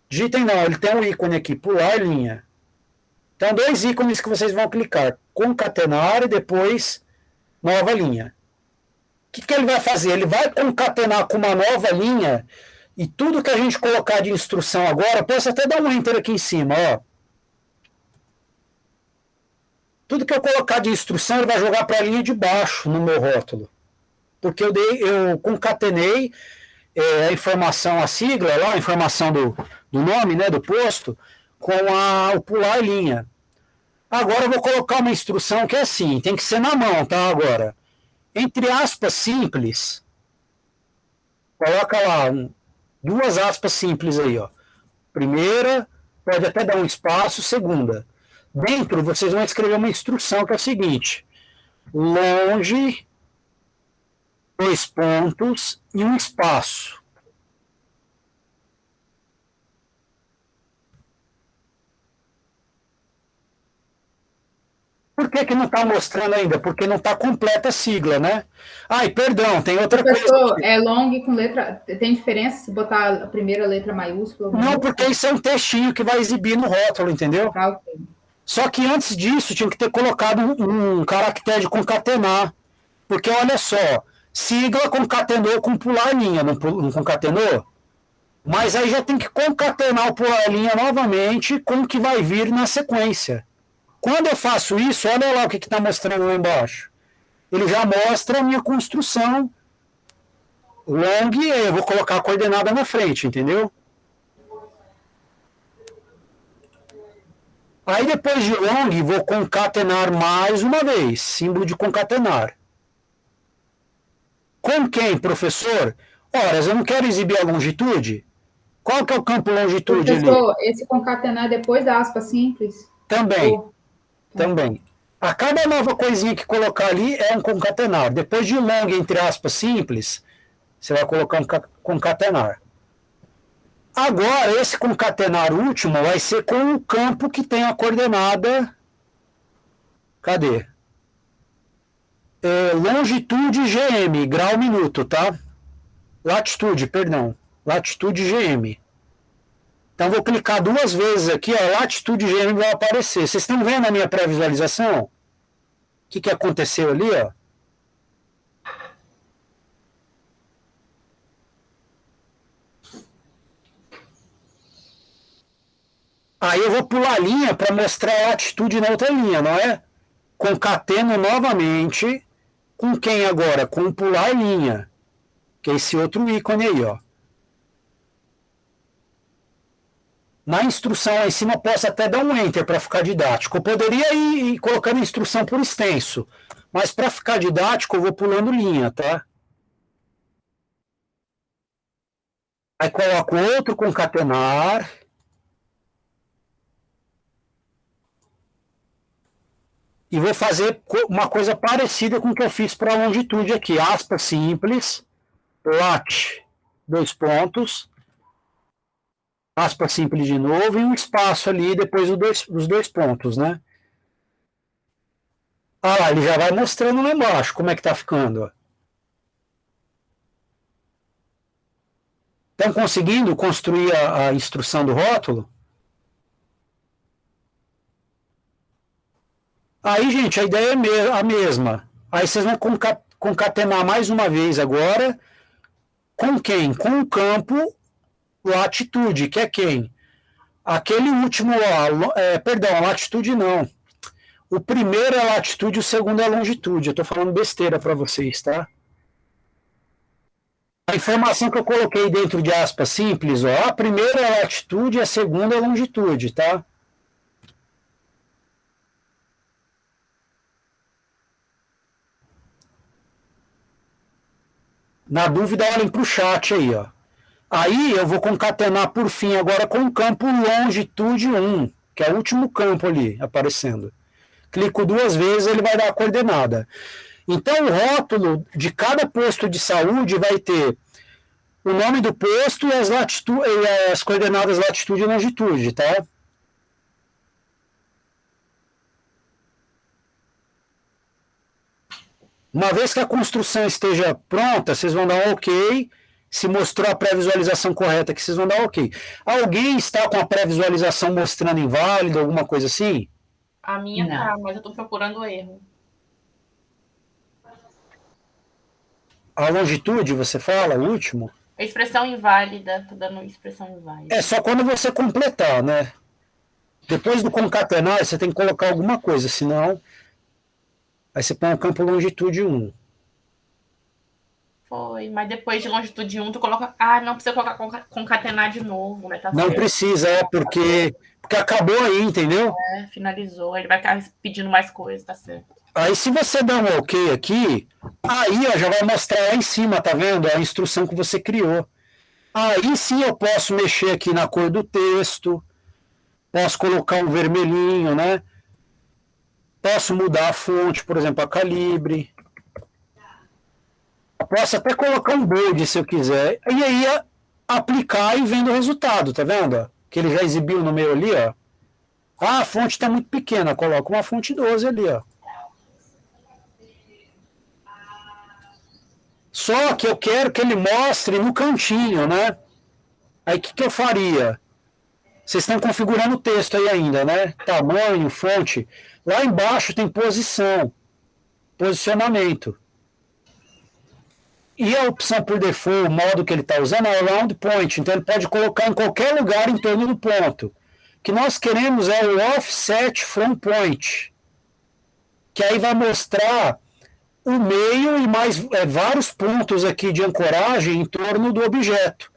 Digitem não, ele tem um ícone aqui, pular linha. Então, 2 ícones que vocês vão clicar. Concatenar e depois nova linha. O que ele vai fazer? Ele vai concatenar com uma nova linha e tudo que a gente colocar de instrução agora, posso até dar um enter aqui em cima, ó. Tudo que eu colocar de instrução, ele vai jogar para a linha de baixo no meu rótulo. Porque eu concatenei a informação, a sigla, lá, a informação do nome, né, do posto, com o pular linha. Agora eu vou colocar uma instrução que é assim, tem que ser na mão, tá? Agora, entre aspas simples, coloca lá duas aspas simples aí, ó. Primeira, pode até dar um espaço, segunda. Dentro, vocês vão escrever uma instrução que é o seguinte: longe, dois pontos e um espaço. Por que não está mostrando ainda? Porque não está completa a sigla, né? Ai, perdão, tem outra Professor, coisa. é long com letra... Tem diferença se botar a primeira letra maiúscula? Não, porque isso é um textinho que vai exibir no rótulo, entendeu? Tá, ok. Só que antes disso tinha que ter colocado um caractere de concatenar. Porque olha só, sigla concatenou com pular linha, não concatenou? Mas aí já tem que concatenar o pular linha novamente com o que vai vir na sequência. Quando eu faço isso, olha lá o que está mostrando lá embaixo. Ele já mostra a minha construção long, e eu vou colocar a coordenada na frente, entendeu? Aí depois de long, vou concatenar mais uma vez, símbolo de concatenar. Com quem, professor? Ora, eu não quero exibir a longitude. Qual que é o campo longitude ali? Professor, esse concatenar depois da aspa simples? Também. Também. A cada nova coisinha que colocar ali é um concatenar. Depois de long, entre aspas, simples, você vai colocar um concatenar. Agora, esse concatenar último vai ser com o campo que tem a coordenada. Cadê? Longitude GM, grau minuto, tá? Latitude, perdão. Latitude GM. Então, vou clicar duas vezes aqui, ó, latitude GM vai aparecer. Vocês estão vendo a minha pré-visualização? O que aconteceu ali, ó? Aí eu vou pular a linha para mostrar a latitude na outra linha, não é? Concateno novamente. Com quem agora? Com pular linha. Que é esse outro ícone aí, ó. Na instrução lá em cima, eu posso até dar um Enter para ficar didático. Eu poderia ir colocando a instrução por extenso, mas para ficar didático, eu vou pulando linha, tá? Aí coloco outro concatenar. E vou fazer uma coisa parecida com o que eu fiz para a longitude aqui. Aspas simples, lat, dois pontos, aspas simples de novo e um espaço ali depois dos dois pontos, né? Ah lá, ele já vai mostrando lá embaixo como é que tá ficando. Estão conseguindo construir a instrução do rótulo? Aí, gente, a ideia é a mesma. Aí vocês vão concatenar mais uma vez agora. Com quem? Com o campo latitude, que é quem? Aquele último lá, perdão, latitude não. O primeiro é latitude, o segundo é longitude. Eu estou falando besteira para vocês, tá? A informação que eu coloquei dentro de aspas simples, ó, a primeira é latitude e a segunda é longitude, tá? Na dúvida, olhem para o chat aí, ó. Aí eu vou concatenar por fim agora com o campo longitude 1, que é o último campo ali aparecendo. Clico duas vezes, ele vai dar a coordenada. Então o rótulo de cada posto de saúde vai ter o nome do posto e as coordenadas latitude e longitude, tá? Uma vez que a construção esteja pronta, vocês vão dar um OK. Se mostrou a pré-visualização correta, que vocês vão dar OK. Alguém está com a pré-visualização mostrando inválido, alguma coisa assim? A minha tá, mas eu estou procurando o erro. A longitude, você fala, o último? A expressão inválida, tô dando expressão inválida. É só quando você completar, né? Depois do concatenar, você tem que colocar alguma coisa, senão... Aí você põe o campo longitude 1. Foi, mas depois de longitude 1, tu coloca... Ah, não precisa colocar concatenar de novo, né? Tá Não certo. precisa, porque acabou aí, entendeu? Finalizou, ele vai ficar pedindo mais coisas, tá certo. Aí se você der um ok aqui, aí ó, já vai mostrar lá em cima, tá vendo? A instrução que você criou. Aí sim eu posso mexer aqui na cor do texto, posso colocar um vermelhinho, né? Posso mudar a fonte, por exemplo, a calibre. Posso até colocar um bold se eu quiser. E aí aplicar e vendo o resultado, tá vendo? Que ele já exibiu no meio ali, ó. Ah, a fonte está muito pequena, coloca uma fonte 12 ali, ó. Só que eu quero que ele mostre no cantinho, né? Aí o que eu faria? Vocês estão configurando o texto aí ainda, né? Tamanho, fonte. Lá embaixo tem posição, posicionamento. E a opção por default, o modo que ele está usando é o round point. Então ele pode colocar em qualquer lugar em torno do ponto. O que nós queremos é o offset from point, que aí vai mostrar o meio e mais vários pontos aqui de ancoragem em torno do objeto.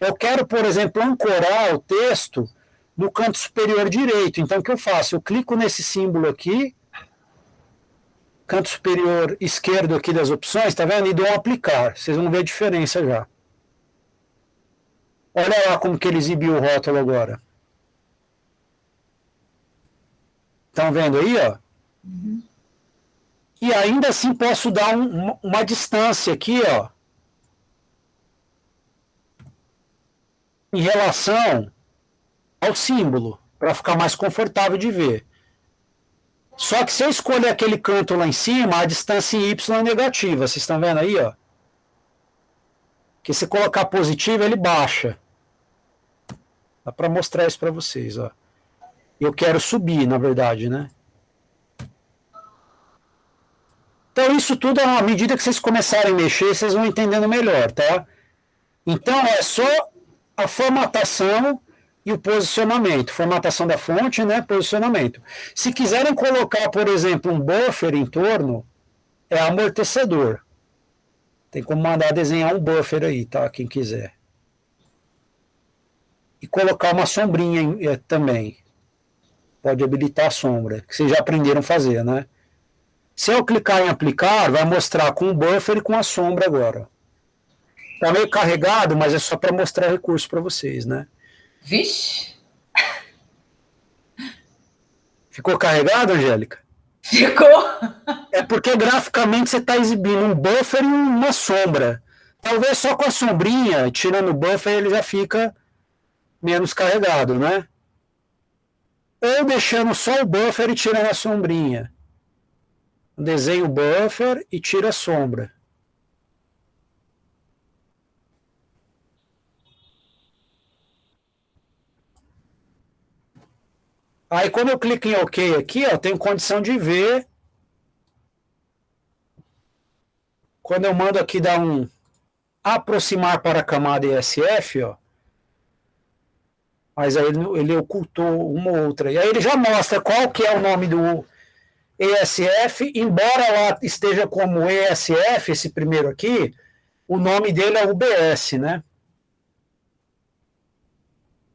Eu quero, por exemplo, ancorar o texto no canto superior direito. Então o que eu faço? Eu clico nesse símbolo aqui, canto superior esquerdo aqui das opções, tá vendo? E dou um aplicar. Vocês vão ver a diferença já. Olha lá como que ele exibiu o rótulo agora. Estão vendo aí, ó? Uhum. E ainda assim posso dar uma distância aqui, ó, em relação ao símbolo, para ficar mais confortável de ver. Só que se eu escolher aquele canto lá em cima, a distância em Y é negativa. Vocês estão vendo aí, ó? Que se colocar positivo, ele baixa. Dá para mostrar isso para vocês, ó. Eu quero subir, na verdade, né? Então, isso tudo, à medida que vocês começarem a mexer, vocês vão entendendo melhor, tá? Então, é só a formatação e o posicionamento. Formatação da fonte, né? Posicionamento. Se quiserem colocar, por exemplo, um buffer em torno, é amortecedor. Tem como mandar desenhar um buffer aí, tá? Quem quiser. E colocar uma sombrinha também. Pode habilitar a sombra, que vocês já aprenderam a fazer, né? Se eu clicar em aplicar, vai mostrar com o buffer e com a sombra agora. Tá meio carregado, mas é só para mostrar recurso para vocês, né? Vixe! Ficou carregado, Angélica? Ficou! É porque graficamente você está exibindo um buffer e uma sombra. Talvez só com a sombrinha, tirando o buffer, ele já fica menos carregado, né? Ou deixando só o buffer e tirando a sombrinha. Desenho o buffer e tira a sombra. Aí quando eu clico em OK aqui, ó, tenho condição de ver. Quando eu mando aqui dar um aproximar para a camada ESF, ó, mas aí ele ocultou uma ou outra. E aí ele já mostra qual que é o nome do ESF, embora lá esteja como ESF, esse primeiro aqui, o nome dele é UBS, né?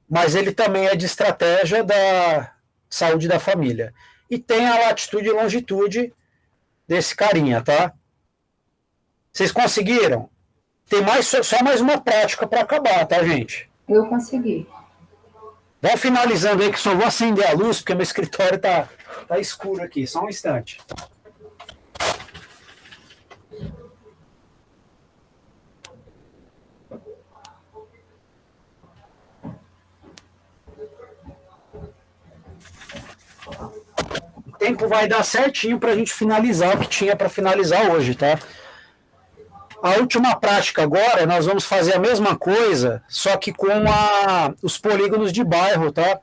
Mas ele também é de estratégia da saúde da família. E tem a latitude e longitude desse carinha, tá? Vocês conseguiram? Tem só mais uma prática para acabar, tá, gente? Eu consegui. Vão finalizando aí, que só vou acender a luz, porque meu escritório tá escuro aqui. Só um instante. O tempo vai dar certinho para a gente finalizar o que tinha para finalizar hoje, tá? A última prática agora, nós vamos fazer a mesma coisa, só que com os polígonos de bairro, tá?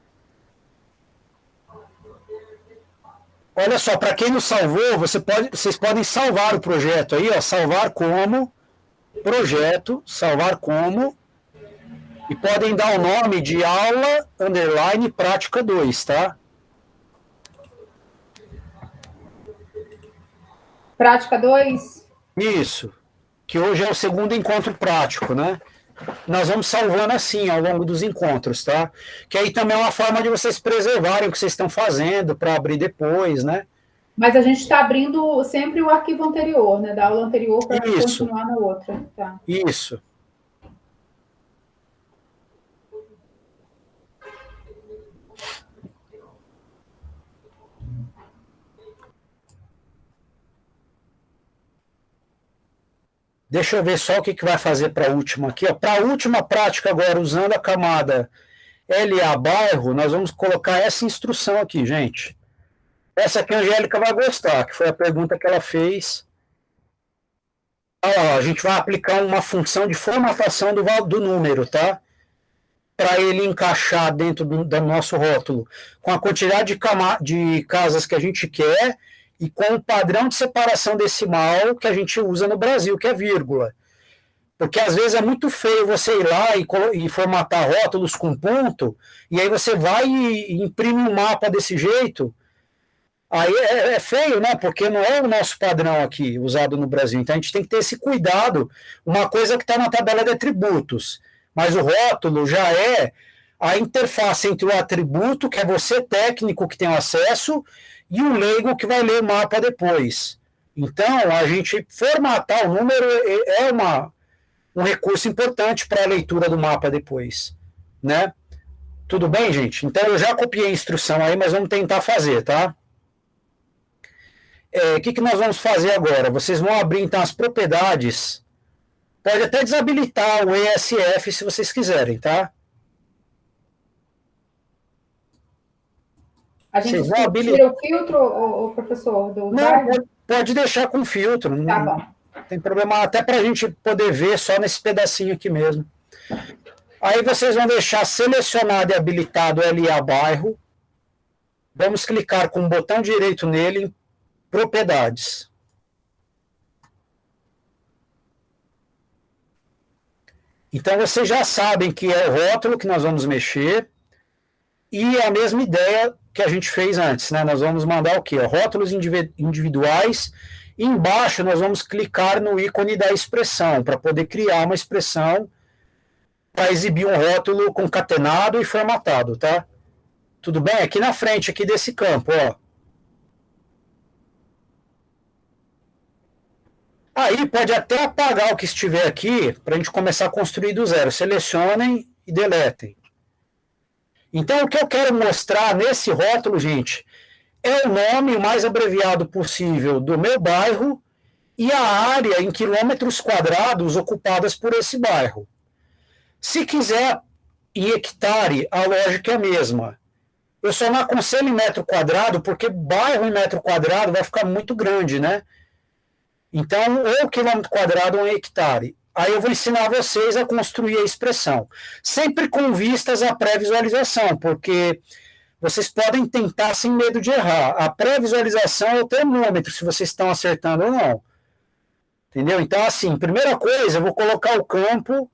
Olha só, para quem não salvou, vocês podem salvar o projeto aí, ó, salvar como, projeto, salvar como, e podem dar o nome de aula, _ prática 2, tá? Prática 2? Isso. que hoje é o segundo encontro prático, né? Nós vamos salvando assim ao longo dos encontros, tá? Que aí também é uma forma de vocês preservarem o que vocês estão fazendo para abrir depois, né? Mas a gente está abrindo sempre o arquivo anterior, né? Da aula anterior para Isso. continuar na outra. Tá. Isso. Deixa eu ver só o que vai fazer para a última aqui. Para a última prática agora, usando a camada LA bairro, nós vamos colocar essa instrução aqui, gente. Essa aqui a Angélica vai gostar, que foi a pergunta que ela fez. A gente vai aplicar uma função de formatação do número, tá? Para ele encaixar dentro do nosso rótulo, com a quantidade de casas que a gente quer e com o padrão de separação decimal que a gente usa no Brasil, que é vírgula. Porque às vezes é muito feio você ir lá e formatar rótulos com ponto, e aí você vai e imprime um mapa desse jeito. Aí é feio, né? Porque não é o nosso padrão aqui usado no Brasil. Então a gente tem que ter esse cuidado. Uma coisa que está na tabela de atributos, mas o rótulo já é a interface entre o atributo, que é você técnico que tem acesso, e o leigo que vai ler o mapa depois. Então a gente formatar o número é um recurso importante para a leitura do mapa depois, né? Tudo bem, gente? Então eu já copiei a instrução aí, mas vamos tentar fazer, tá? O que nós vamos fazer agora? Vocês vão abrir, então, as propriedades. Pode até desabilitar o ESF se vocês quiserem, tá? A gente tira o filtro, o professor? Não, pode deixar com filtro. Tá bom. Não tem problema, até para a gente poder ver só nesse pedacinho aqui mesmo. Aí vocês vão deixar selecionado e habilitado LA bairro. Vamos clicar com o botão direito nele em propriedades. Então vocês já sabem que é o rótulo que nós vamos mexer e a mesma ideia que a gente fez antes, né? Nós vamos mandar o quê? Rótulos individuais. E embaixo nós vamos clicar no ícone da expressão para poder criar uma expressão para exibir um rótulo concatenado e formatado, tá? Tudo bem? Aqui na frente aqui desse campo, ó. Aí pode até apagar o que estiver aqui para a gente começar a construir do zero. Selecionem e deletem. Então, o que eu quero mostrar nesse rótulo, gente, é o nome mais abreviado possível do meu bairro e a área em quilômetros quadrados ocupadas por esse bairro. Se quiser em hectare, a lógica é a mesma. Eu só não aconselho em metro quadrado, porque bairro em metro quadrado vai ficar muito grande, né? Então, ou quilômetro quadrado ou em hectare. Aí eu vou ensinar vocês a construir a expressão. Sempre com vistas à pré-visualização, porque vocês podem tentar sem medo de errar. A pré-visualização é o termômetro, se vocês estão acertando ou não. Entendeu? Então, assim, primeira coisa, eu vou colocar o campo,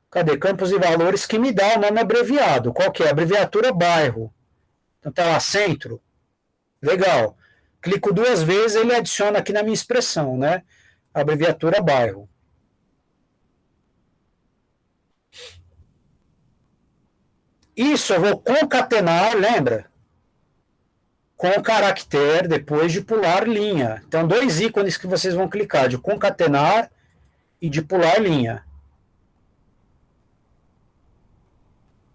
cadê? Campos e valores, que me dá o nome abreviado. Qual que é? Abreviatura bairro. Então, tá lá, centro. Legal. Clico 2 vezes, ele adiciona aqui na minha expressão, né? Abreviatura bairro. Isso eu vou concatenar, lembra? Com o caractere depois de pular linha. Então, 2 ícones que vocês vão clicar, de concatenar e de pular linha.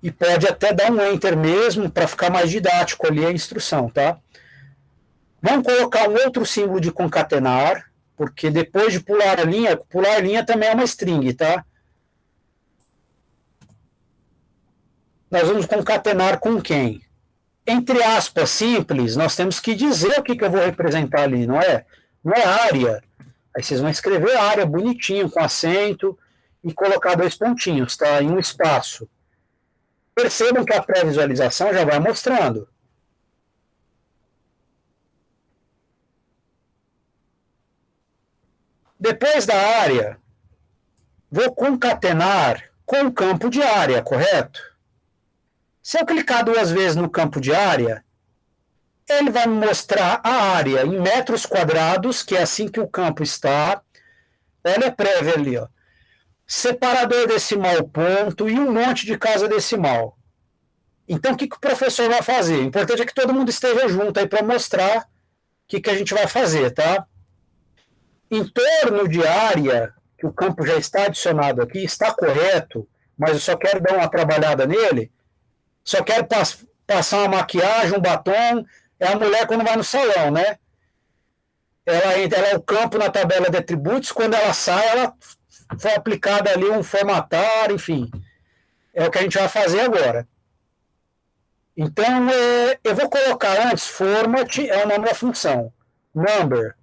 E pode até dar um enter mesmo, para ficar mais didático ali a instrução, tá? Vamos colocar um outro símbolo de concatenar, porque depois de pular a linha também é uma string, tá? Nós vamos concatenar com quem? Entre aspas simples, nós temos que dizer o que eu vou representar ali, não é? Não é área. Aí vocês vão escrever área bonitinho, com acento, e colocar 2 pontinhos, tá? Em um espaço. Percebam que a pré-visualização já vai mostrando. Depois da área, vou concatenar com o campo de área, correto? Se eu clicar 2 vezes no campo de área, ele vai me mostrar a área em metros quadrados, que é assim que o campo está, Olha a prévia ali, ó. Separador decimal ponto e um monte de casa decimal. Então, o que o professor vai fazer? O importante é que todo mundo esteja junto aí para mostrar o que a gente vai fazer, tá? Em torno de área, que o campo já está adicionado aqui, está correto, mas eu só quero dar uma trabalhada nele, só quero passar uma maquiagem, um batom, é a mulher quando vai no salão, né? Ela é o campo na tabela de atributos, quando ela sai, ela foi aplicada ali um formatar, enfim. É o que a gente vai fazer agora. Então, eu vou colocar antes, format é o nome da função, number.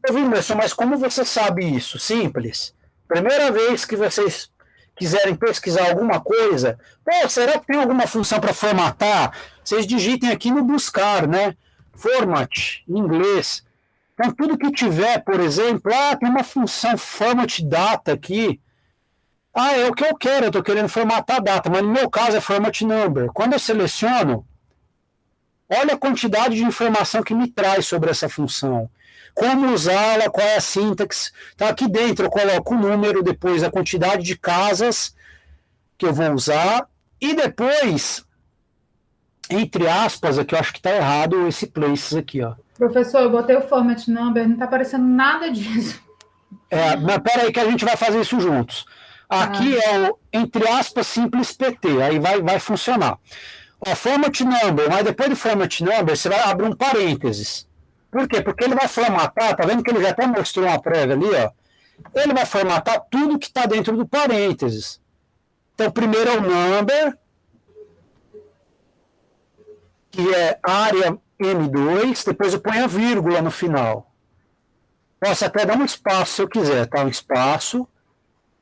Wilmerson, mas como você sabe isso? Simples. Primeira vez que vocês quiserem pesquisar alguma coisa, pô, será que tem alguma função para formatar? Vocês digitem aqui no buscar, né? Format, em inglês. Então, tudo que tiver, por exemplo, tem uma função format data aqui. É o que eu quero, eu estou querendo formatar a data, mas no meu caso é format number. Quando eu seleciono, olha a quantidade de informação que me traz sobre essa função. Como usá-la, qual é a sintaxe. Então, aqui dentro eu coloco o número, depois a quantidade de casas que eu vou usar, e depois, entre aspas, aqui eu acho que está errado esse places aqui, ó. Professor, eu botei o format number, não está aparecendo nada disso. Mas peraí que a gente vai fazer isso juntos. Aqui é o, entre aspas, simples PT, aí vai funcionar. Ó, format number, mas depois do format number, você vai abrir um parênteses. Por quê? Porque ele vai formatar, tá vendo que ele já até mostrou uma prévia ali, ó. Ele vai formatar tudo que está dentro do parênteses. Então, primeiro é o number, que é área M2, depois eu ponho a vírgula no final. Posso até dar um espaço se eu quiser, tá? Um espaço.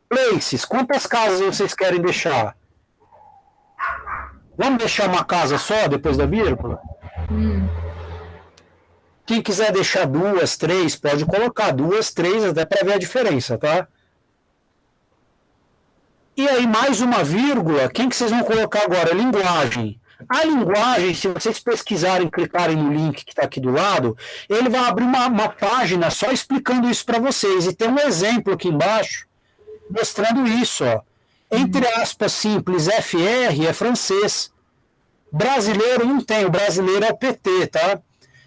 Places, quantas casas vocês querem deixar? Vamos deixar uma casa só depois da vírgula? Quem quiser deixar 2, 3, pode colocar 2, 3, até para ver a diferença, tá? E aí, mais uma vírgula, quem que vocês vão colocar agora? Linguagem. A linguagem, se vocês pesquisarem, clicarem no link que está aqui do lado, ele vai abrir uma página só explicando isso para vocês. E tem um exemplo aqui embaixo mostrando isso, ó. Entre aspas simples, FR é francês. Brasileiro não tem, o brasileiro é o PT, tá?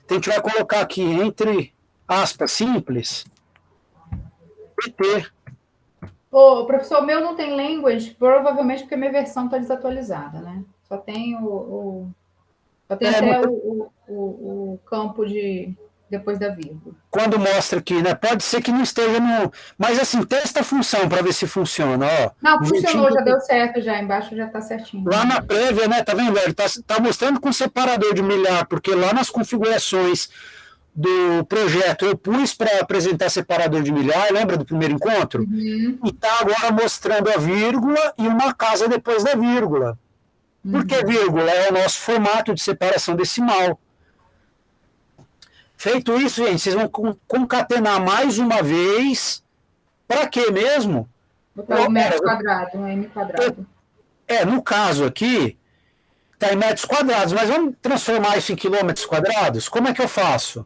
Então a gente vai colocar aqui, entre aspas simples, PT. Ô, professor, o meu não tem language, provavelmente porque minha versão está desatualizada, né? Só tem até o campo de depois da vírgula. Quando mostra aqui, né? Pode ser que não esteja no... Mas assim, testa a função para ver se funciona, ó. Não, funcionou, já deu certo, já. Embaixo já está certinho. Lá na prévia, né? Tá vendo, velho? Tá mostrando com separador de milhar, porque lá nas configurações do projeto eu pus para apresentar separador de milhar, lembra do primeiro encontro? Uhum. E tá agora mostrando a vírgula e uma casa depois da vírgula. Por que vírgula? É o nosso formato de separação decimal. Feito isso, gente, vocês vão concatenar mais uma vez. Para quê mesmo? Botar um metro quadrado, um M quadrado. No caso aqui, está em metros quadrados, mas vamos transformar isso em quilômetros quadrados? Como é que eu faço?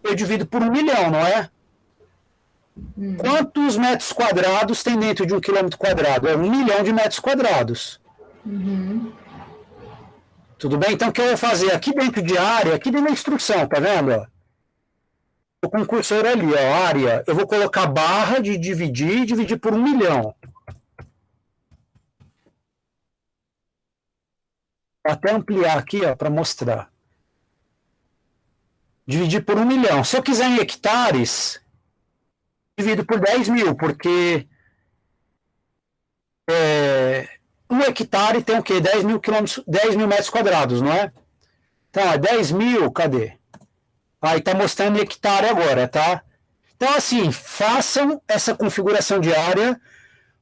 Eu divido por 1 milhão, não é? Quantos metros quadrados tem dentro de 1 quilômetro quadrado? É 1 milhão de metros quadrados. Tudo bem? Então, o que eu vou fazer? Aqui dentro de área, aqui dentro da instrução, tá vendo? Ó? Com o cursor ali, ó, área. Eu vou colocar barra de dividir e dividir por 1 milhão. Vou até ampliar aqui, ó, para mostrar. Dividir por 1 milhão. Se eu quiser em hectares, divido por 10 mil, porque 1 hectare tem o quê? 10 mil metros quadrados, não é? Então, 10 mil, cadê? Aí está mostrando hectare agora, tá? Então, assim, façam essa configuração de área,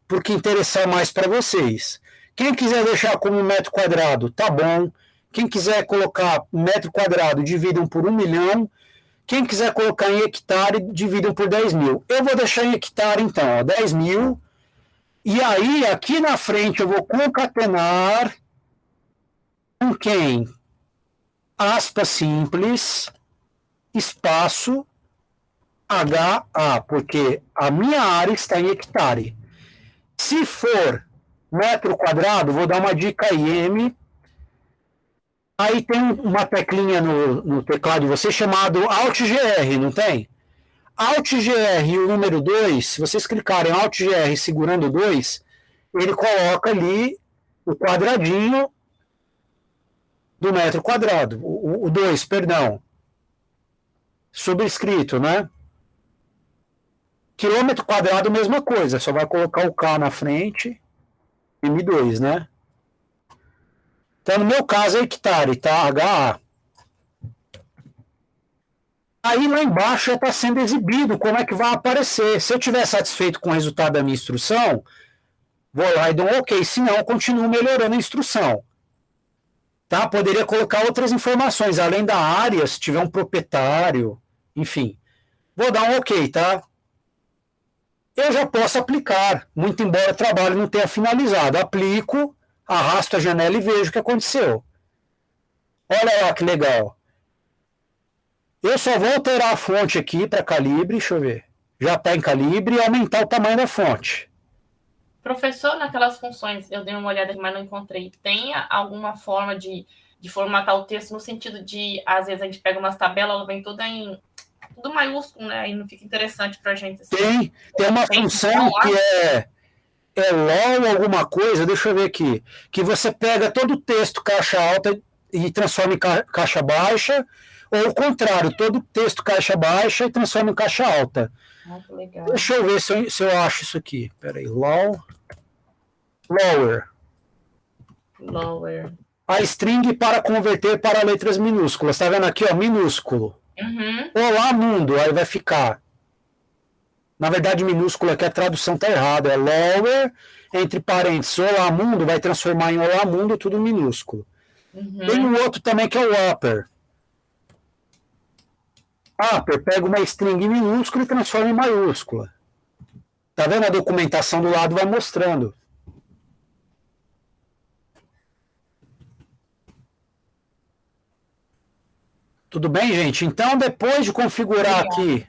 porque interessar mais para vocês. Quem quiser deixar como metro quadrado, tá bom. Quem quiser colocar metro quadrado, dividam por 1 milhão. Quem quiser colocar em hectare, dividam por 10 mil. Eu vou deixar em hectare, então, ó, 10 mil. E aí, aqui na frente, eu vou concatenar com quem? Aspas simples, espaço, HA, porque a minha área está em hectare. Se for metro quadrado, vou dar uma dica aí, M. Aí tem uma teclinha no teclado de você chamado Alt-GR, não tem? Alt-GR e o número 2, se vocês clicarem Alt-GR segurando o 2, ele coloca ali o quadradinho do metro quadrado, o 2, perdão, subscrito, né? Quilômetro quadrado, mesma coisa, só vai colocar o K na frente, M2, né? Então, no meu caso, é hectare, tá? HA. Aí lá embaixo já está sendo exibido como é que vai aparecer. Se eu estiver satisfeito com o resultado da minha instrução, vou lá e dou um OK. Se não, eu continuo melhorando a instrução. Tá? Poderia colocar outras informações, além da área, se tiver um proprietário, enfim. Vou dar um OK, tá? Eu já posso aplicar, muito embora o trabalho não tenha finalizado. Aplico, arrasto a janela e vejo o que aconteceu. Olha lá que legal. Eu só vou alterar a fonte aqui para calibre, deixa eu ver. Já está em calibre e aumentar o tamanho da fonte. Professor, naquelas funções, eu dei uma olhada, mas não encontrei. Tem alguma forma de formatar o texto no sentido de, às vezes, a gente pega umas tabelas, ela vem toda em tudo maiúsculo, né? Aí não fica interessante para a gente. Assim. Tem uma função que é LOL alguma coisa, deixa eu ver aqui, que você pega todo o texto caixa alta e transforma em caixa baixa, ou o contrário, todo o texto caixa baixa e transforma em caixa alta. Que legal. Deixa eu ver se eu acho isso aqui. Peraí, lower. A string para converter para letras minúsculas. Tá vendo aqui, ó, minúsculo. Uhum. Olá, mundo. Aí vai ficar. Na verdade, minúsculo aqui a tradução tá errada. É lower, entre parênteses, olá, mundo, vai transformar em olá, mundo, tudo minúsculo. Uhum. Tem um outro também que é o upper. Upper pega uma string minúscula e transforma em maiúscula. Tá vendo? A documentação do lado vai mostrando. Tudo bem, gente? Então, depois de configurar aqui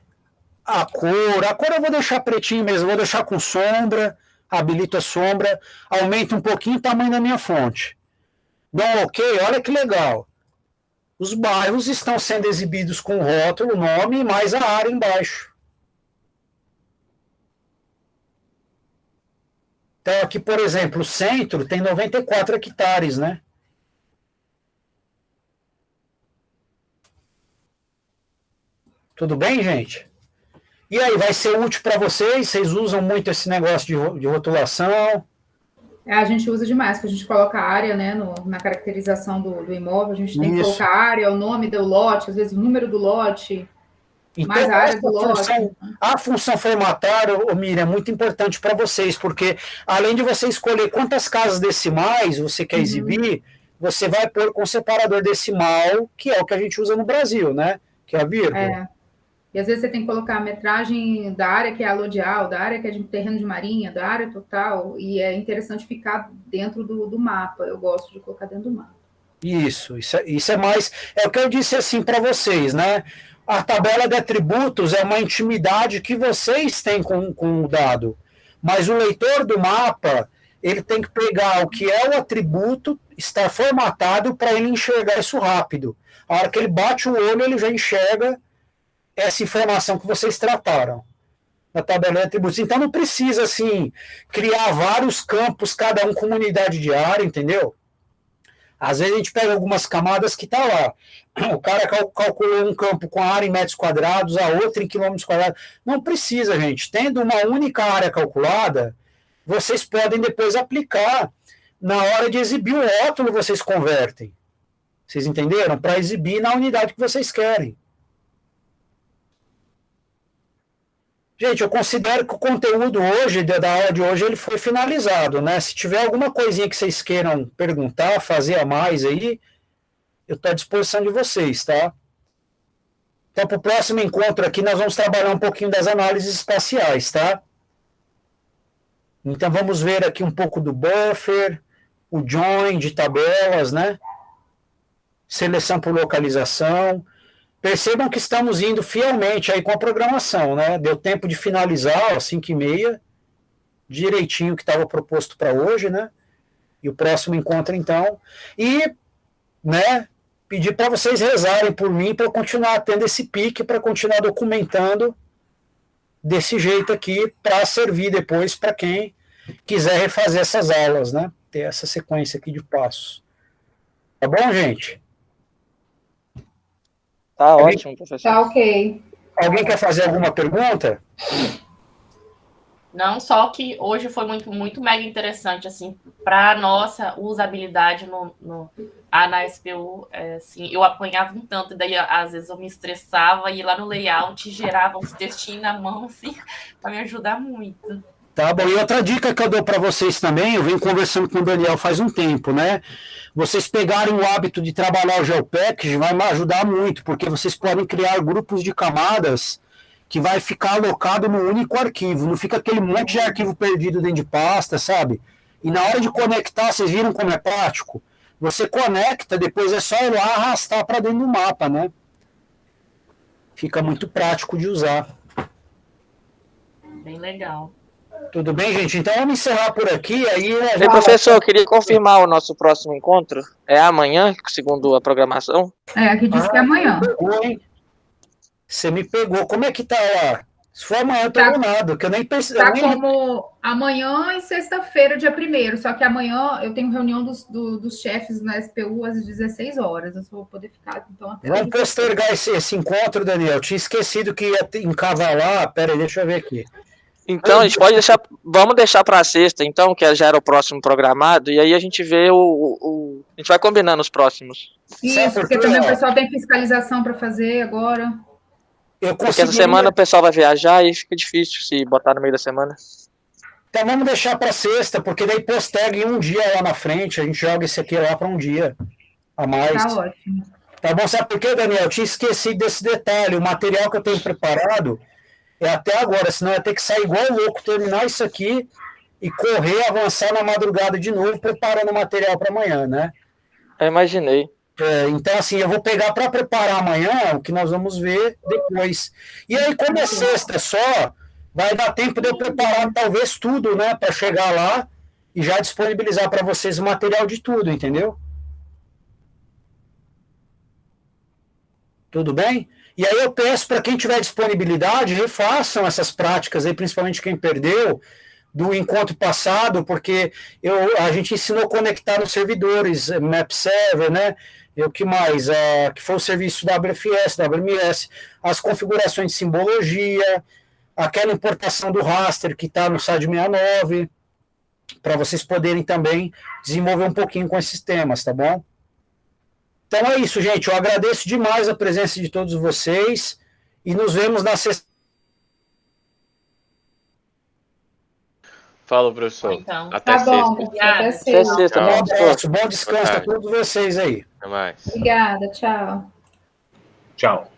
a cor eu vou deixar pretinho mesmo, vou deixar com sombra, habilito a sombra, aumento um pouquinho o tamanho da minha fonte. Dou um OK, olha que legal. Os bairros estão sendo exibidos com o rótulo, o nome e mais a área embaixo. Então, aqui, por exemplo, o centro tem 94 hectares, né? Tudo bem, gente? E aí, vai ser útil para vocês? Vocês usam muito esse negócio de rotulação? A gente usa demais, porque a gente coloca a área, né, na caracterização do imóvel, a gente tem que colocar a área, o nome do lote, às vezes o número do lote, então, mais a área do lote. A função formatária, Miriam, é muito importante para vocês, porque além de você escolher quantas casas decimais você quer exibir, você vai pôr com separador decimal, que é o que a gente usa no Brasil, né? Que é a vírgula. E às vezes você tem que colocar a metragem da área que é alodial, da área que é de terreno de marinha, da área total, e é interessante ficar dentro do mapa. Eu gosto de colocar dentro do mapa. Isso é mais... É o que eu disse assim para vocês, né? A tabela de atributos é uma intimidade que vocês têm com o dado, mas o leitor do mapa, ele tem que pegar o que é o atributo, estar formatado para ele enxergar isso rápido. A hora que ele bate o olho, ele já enxerga essa informação que vocês trataram na tabela de atributos. Então não precisa, assim, criar vários campos, cada um com uma unidade de área, entendeu? Às vezes a gente pega algumas camadas que tá lá. O cara calculou um campo com a área em metros quadrados, a outra em quilômetros quadrados. Não precisa, gente. Tendo uma única área calculada, vocês podem depois aplicar. Na hora de exibir o rótulo, vocês convertem. Vocês entenderam? Para exibir na unidade que vocês querem. Gente, eu considero que o conteúdo hoje, da aula de hoje, ele foi finalizado, né? Se tiver alguma coisinha que vocês queiram perguntar, fazer a mais aí, eu estou à disposição de vocês, tá? Então, para o próximo encontro aqui, nós vamos trabalhar um pouquinho das análises espaciais, tá? Então, vamos ver aqui um pouco do buffer, o join de tabelas, né? Seleção por localização. percebam que estamos indo fielmente aí com a programação, né? Deu tempo de finalizar às 5h30, direitinho que estava proposto para hoje, né? E o próximo encontro, então. E, né, pedir para vocês rezarem por mim para eu continuar tendo esse pique, para continuar documentando desse jeito aqui, para servir depois para quem quiser refazer essas aulas, né? Ter essa sequência aqui de passos. Tá bom, gente? Tá ótimo, professor. Tá ok. Alguém quer fazer alguma pergunta? Não, só que hoje foi muito mega interessante, assim, para nossa usabilidade na SPU, assim, eu apanhava um tanto, daí às vezes eu me estressava, ia lá no layout, gerava uns textinhos na mão, assim, para me ajudar muito. Tá bom, e outra dica que eu dou para vocês também, eu venho conversando com o Daniel faz um tempo, né? Vocês pegarem o hábito de trabalhar o GeoPackage vai me ajudar muito, porque vocês podem criar grupos de camadas que vai ficar alocado no único arquivo, não fica aquele monte de arquivo perdido dentro de pasta, sabe? E na hora de conectar, vocês viram como é prático? Você conecta, depois é só ir lá arrastar para dentro do mapa, né? Fica muito prático de usar. Bem legal. Tudo bem, gente? Então vamos encerrar por aqui. Aí, E, professor, eu queria confirmar o nosso próximo encontro. É amanhã, segundo a programação? Aqui diz que é amanhã. Você me pegou. Como é que tá lá? Se for amanhã, eu tô enganado, que eu nem percebi. Tá como amanhã e sexta-feira, dia 1º. Só que amanhã eu tenho reunião dos chefes na SPU às 16 horas. Eu só vou poder ficar, então, até... Vamos postergar esse encontro, Daniel. Eu tinha esquecido que ia encavalar. Pera aí, deixa eu ver aqui. Então, a gente pode deixar... Vamos deixar para sexta, então, que já era o próximo programado, e aí a gente vê a gente vai combinando os próximos. Isso, porque também o pessoal tem fiscalização para fazer agora. Porque essa semana o pessoal vai viajar e fica difícil se botar no meio da semana. Então vamos deixar para sexta, porque daí posterga em um dia lá na frente, a gente joga esse aqui lá para um dia a mais. Tá ótimo. Tá bom? Sabe por quê, Daniel? Eu tinha esquecido desse detalhe. O material que eu tenho preparado é até agora, senão eu ia ter que sair igual louco, terminar isso aqui e correr, avançar na madrugada de novo, preparando o material para amanhã, né? Eu imaginei. Então, assim, eu vou pegar para preparar amanhã o que nós vamos ver depois. E aí, como é sexta só, vai dar tempo de eu preparar talvez tudo, né, para chegar lá e já disponibilizar para vocês o material de tudo, entendeu? Tudo bem? E aí eu peço para quem tiver disponibilidade, refaçam essas práticas aí, principalmente quem perdeu, do encontro passado, porque a gente ensinou a conectar nos servidores, Map Server, né? E o que mais? Que foi o serviço WFS, WMS, as configurações de simbologia, aquela importação do raster que está no SAD 69, para vocês poderem também desenvolver um pouquinho com esses temas, tá bom? Então é isso, gente. Eu agradeço demais a presença de todos vocês e nos vemos na sexta. Fala, professor. Então, até tá bom, sexta. até sexta. Sexta, Um professor. abraço, bom descanso a todos vocês aí. Até mais. Obrigada, tchau. Tchau.